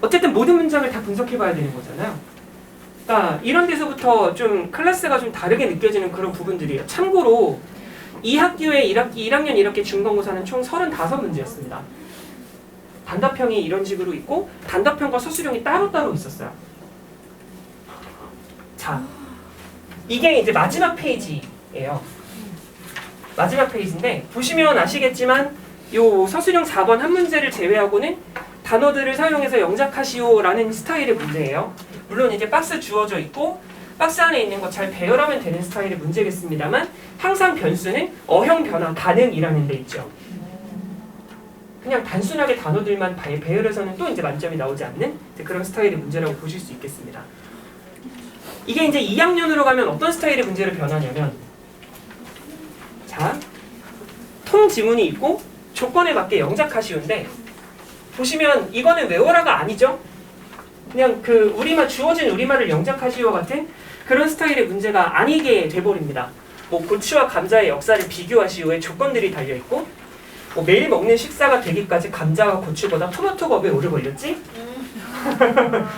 어쨌든 모든 문장을 다 분석해봐야 되는 거잖아요. 그러니까 이런 데서부터 좀 클래스가 좀 다르게 느껴지는 그런 부분들이에요. 참고로 이 학기에 1학년 1학기 중간고사는 총 35문제였습니다. 단답형이 이런 식으로 있고 단답형과 서술형이 따로따로 있었어요. 자, 이게 이제 마지막 페이지예요. 마지막 페이지인데 보시면 아시겠지만 요 서술형 4번 한 문제를 제외하고는 단어들을 사용해서 영작하시오라는 스타일의 문제예요. 물론 이제 박스 주어져 있고 박스 안에 있는 거 잘 배열하면 되는 스타일의 문제겠습니다만 항상 변수는 어형 변화 가능이라는 데 있죠. 그냥 단순하게 단어들만 배열해서는 또 이제 만점이 나오지 않는 이제 그런 스타일의 문제라고 보실 수 있겠습니다. 이게 이제 2학년으로 가면 어떤 스타일의 문제로 변하냐면, 자, 통 지문이 있고 조건에 맞게 영작하시오인데, 보시면 이거는 외워라가 아니죠. 그냥 그 우리말, 주어진 우리말을 영작하시오 같은 그런 스타일의 문제가 아니게 돼버립니다. 뭐 고추와 감자의 역사를 비교하시오에 조건들이 달려있고, 뭐 매일 먹는 식사가 되기까지 감자와 고추보다 토마토가 왜 오래 걸렸지?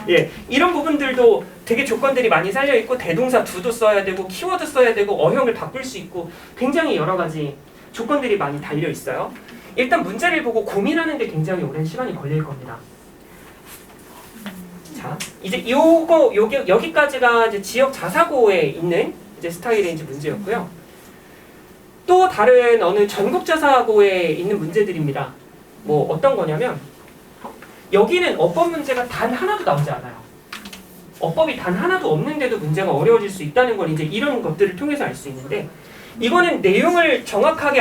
예, 이런 부분들도 되게 조건들이 많이 살려있고, 대동사 do도 써야 되고 키워드 써야 되고 어형을 바꿀 수 있고 굉장히 여러 가지 조건들이 많이 달려있어요. 일단 문제를 보고 고민하는 데 굉장히 오랜 시간이 걸릴 겁니다. 자, 이제 여기까지가 이제 지역 자사고에 있는 이제 스타일의 이제 문제였고요. 또 다른 어느 전국 자사고에 있는 문제들입니다. 뭐 어떤 거냐면, 여기는 어법 문제가 단 하나도 나오지 않아요. 어법이 단 하나도 없는데도 문제가 어려워질 수 있다는 걸 이제 이런 것들을 통해서 알 수 있는데, 이거는 내용을 정확하게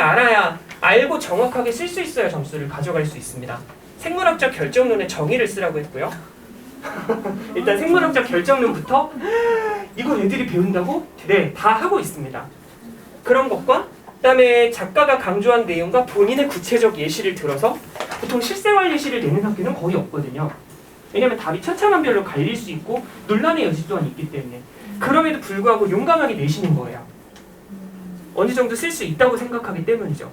알고 정확하게 쓸 수 있어야 점수를 가져갈 수 있습니다. 생물학적 결정론의 정의를 쓰라고 했고요. 일단 생물학적 결정론부터 이걸 애들이 배운다고? 네, 다 하고 있습니다. 그런 것과 그다음에 작가가 강조한 내용과 본인의 구체적 예시를 들어서, 보통 실생활 예시를 내는 학교는 거의 없거든요. 왜냐하면 답이 천차만별로 갈릴 수 있고 논란의 여지 또한 있기 때문에. 그럼에도 불구하고 용감하게 내시는 거예요. 어느 정도 쓸 수 있다고 생각하기 때문이죠.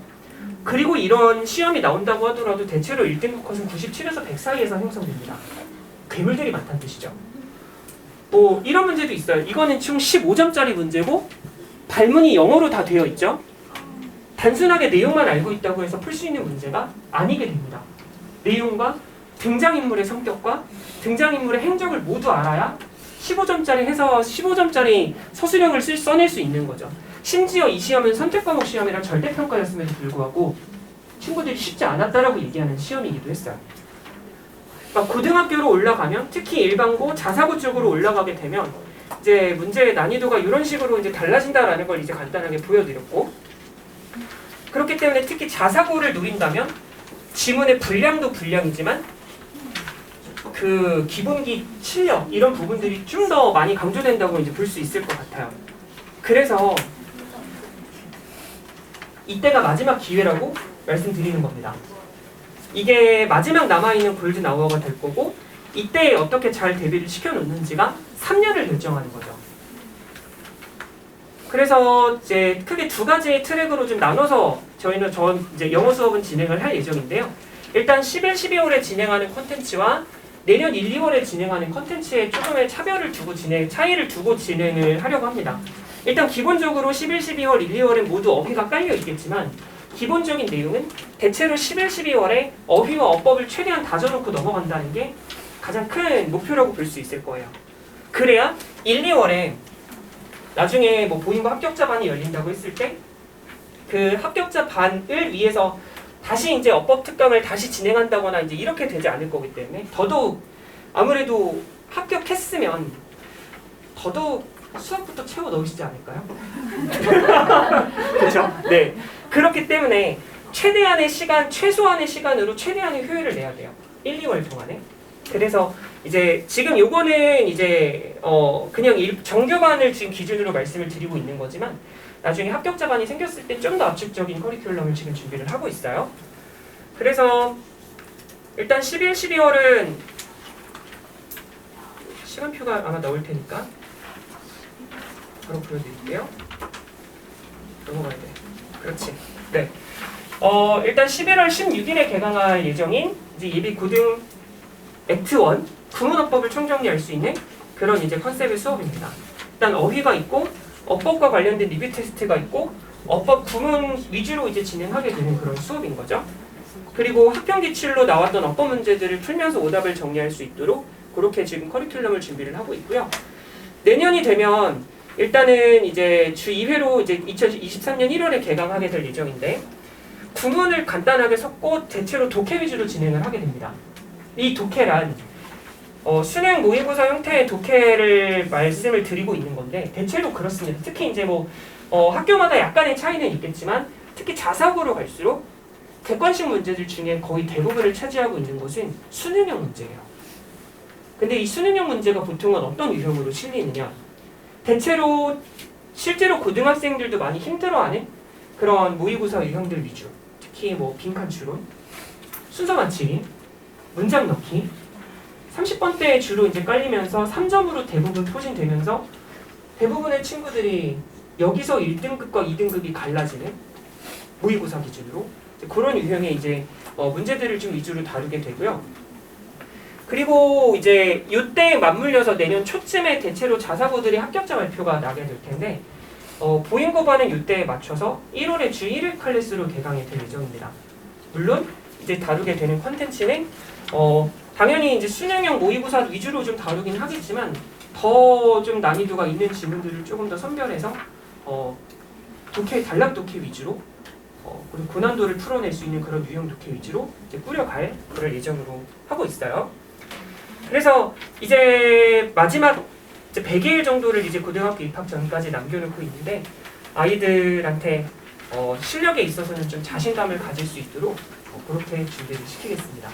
그리고 이런 시험이 나온다고 하더라도 대체로 1등급 컷은 97에서 100 사이에서 형성됩니다. 괴물들이 많다는 뜻이죠. 뭐 이런 문제도 있어요. 이거는 총 15점짜리 문제고 발문이 영어로 다 되어 있죠. 단순하게 내용만 알고 있다고 해서 풀 수 있는 문제가 아니게 됩니다. 내용과 등장인물의 성격과 등장인물의 행적을 모두 알아야 15점짜리 해서 15점짜리 서술형을 써낼 수 있는 거죠. 심지어 이 시험은 선택과목 시험이라 절대평가였음에도 불구하고 친구들이 쉽지 않았다라고 얘기하는 시험이기도 했어요. 그러니까 고등학교로 올라가면, 특히 일반고, 자사고 쪽으로 올라가게 되면 이제 문제의 난이도가 이런 식으로 이제 달라진다라는 걸 이제 간단하게 보여드렸고, 그렇기 때문에 특히 자사고를 노린다면 지문의 분량도 분량이지만 그 기본기 실력 이런 부분들이 좀 더 많이 강조된다고 이제 볼 수 있을 것 같아요. 그래서 이때가 마지막 기회라고 말씀드리는 겁니다. 이게 마지막 남아있는 골드 나워가 될 거고, 이때 어떻게 잘 대비를 시켜놓는지가 3년을 결정하는 거죠. 그래서 이제 크게 두 가지의 트랙으로 좀 나눠서 저희는 이제 영어 수업은 진행을 할 예정인데요. 일단 11, 12월에 진행하는 콘텐츠와 내년 1, 2월에 진행하는 콘텐츠에 조금의 차이를 두고 진행을 하려고 합니다. 일단 기본적으로 11, 12월, 1, 2월엔 모두 어휘가 깔려 있겠지만, 기본적인 내용은 대체로 11, 12월에 어휘와 어법을 최대한 다져놓고 넘어간다는 게 가장 큰 목표라고 볼 수 있을 거예요. 그래야 1, 2월에 나중에 뭐 보인고 합격자반이 열린다고 했을 때 그 합격자반을 위해서 다시 이제 어법 특강을 다시 진행한다거나 이제 이렇게 되지 않을 거기 때문에, 더더욱 아무래도 합격했으면 더더욱 수학부터 채워 넣으시지 않을까요? 그렇죠? 네. 그렇기 때문에 최대한의 시간, 최소한의 시간으로 최대한의 효율을 내야 돼요. 1, 2월 동안에. 그래서 이제 지금 요거는 이제 그냥 정규반을 지금 기준으로 말씀을 드리고 있는 거지만, 나중에 합격자반이 생겼을 때 좀 더 압축적인 커리큘럼을 지금 준비를 하고 있어요. 그래서 일단 11, 12월은 시간표가 아마 나올 테니까 바로 보여드릴게요. 넘어가야 돼. 그렇지. 네. 일단 11월 16일에 개강할 예정인 이제 예비 고등 액트 1 구문어법을 총정리할 수 있는 그런 이제 컨셉의 수업입니다. 일단 어휘가 있고 어법과 관련된 리뷰 테스트가 있고 어법 구문 위주로 이제 진행하게 되는 그런 수업인 거죠. 그리고 학평 기출로 나왔던 어법 문제들을 풀면서 오답을 정리할 수 있도록 그렇게 지금 커리큘럼을 준비를 하고 있고요. 내년이 되면 일단은 이제 주 2회로 이제 2023년 1월에 개강하게 될 예정인데, 구문을 간단하게 섞고 대체로 독해 위주로 진행을 하게 됩니다. 이 독해란 수능 모의고사 형태의 독해를 말씀을 드리고 있는 건데, 대체로 그렇습니다. 특히 이제 뭐 학교마다 약간의 차이는 있겠지만, 특히 자사고로 갈수록 객관식 문제들 중에 거의 대부분을 차지하고 있는 것은 수능형 문제예요. 근데 이 수능형 문제가 보통은 어떤 유형으로 실리느냐? 대체로 실제로 고등학생들도 많이 힘들어하는 그런 모의고사 유형들 위주. 특히 뭐 빈칸 추론, 순서 맞추기, 문장 넣기, 30번대에 주로 이제 깔리면서 3점으로 대부분 포진되면서 대부분의 친구들이 여기서 1등급과 2등급이 갈라지는 모의고사 기준으로 그런 유형의 이제 문제들을 좀 위주로 다루게 되고요. 그리고 이제 이때 맞물려서 내년 초쯤에 대체로 자사고들이 합격자 발표가 나게 될 텐데 보잉고반은 이때에 맞춰서 1월에 주 1회 클래스로 개강이 될 예정입니다. 물론 이제 다루게 되는 콘텐츠는 당연히 이제 수능형 모의고사 위주로 좀 다루긴 하겠지만 더 좀 난이도가 있는 질문들을 조금 더 선별해서 독해 단락 독해 위주로 그리고 고난도를 풀어낼 수 있는 그런 유형 독해 위주로 이제 꾸려갈 그럴 예정으로 하고 있어요. 그래서 이제 마지막 이제 100일 정도를 이제 고등학교 입학 전까지 남겨놓고 있는데 아이들한테 실력에 있어서는 좀 자신감을 가질 수 있도록 그렇게 준비를 시키겠습니다.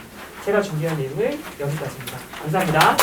제가 준비한 내용은 여기까지입니다. 감사합니다.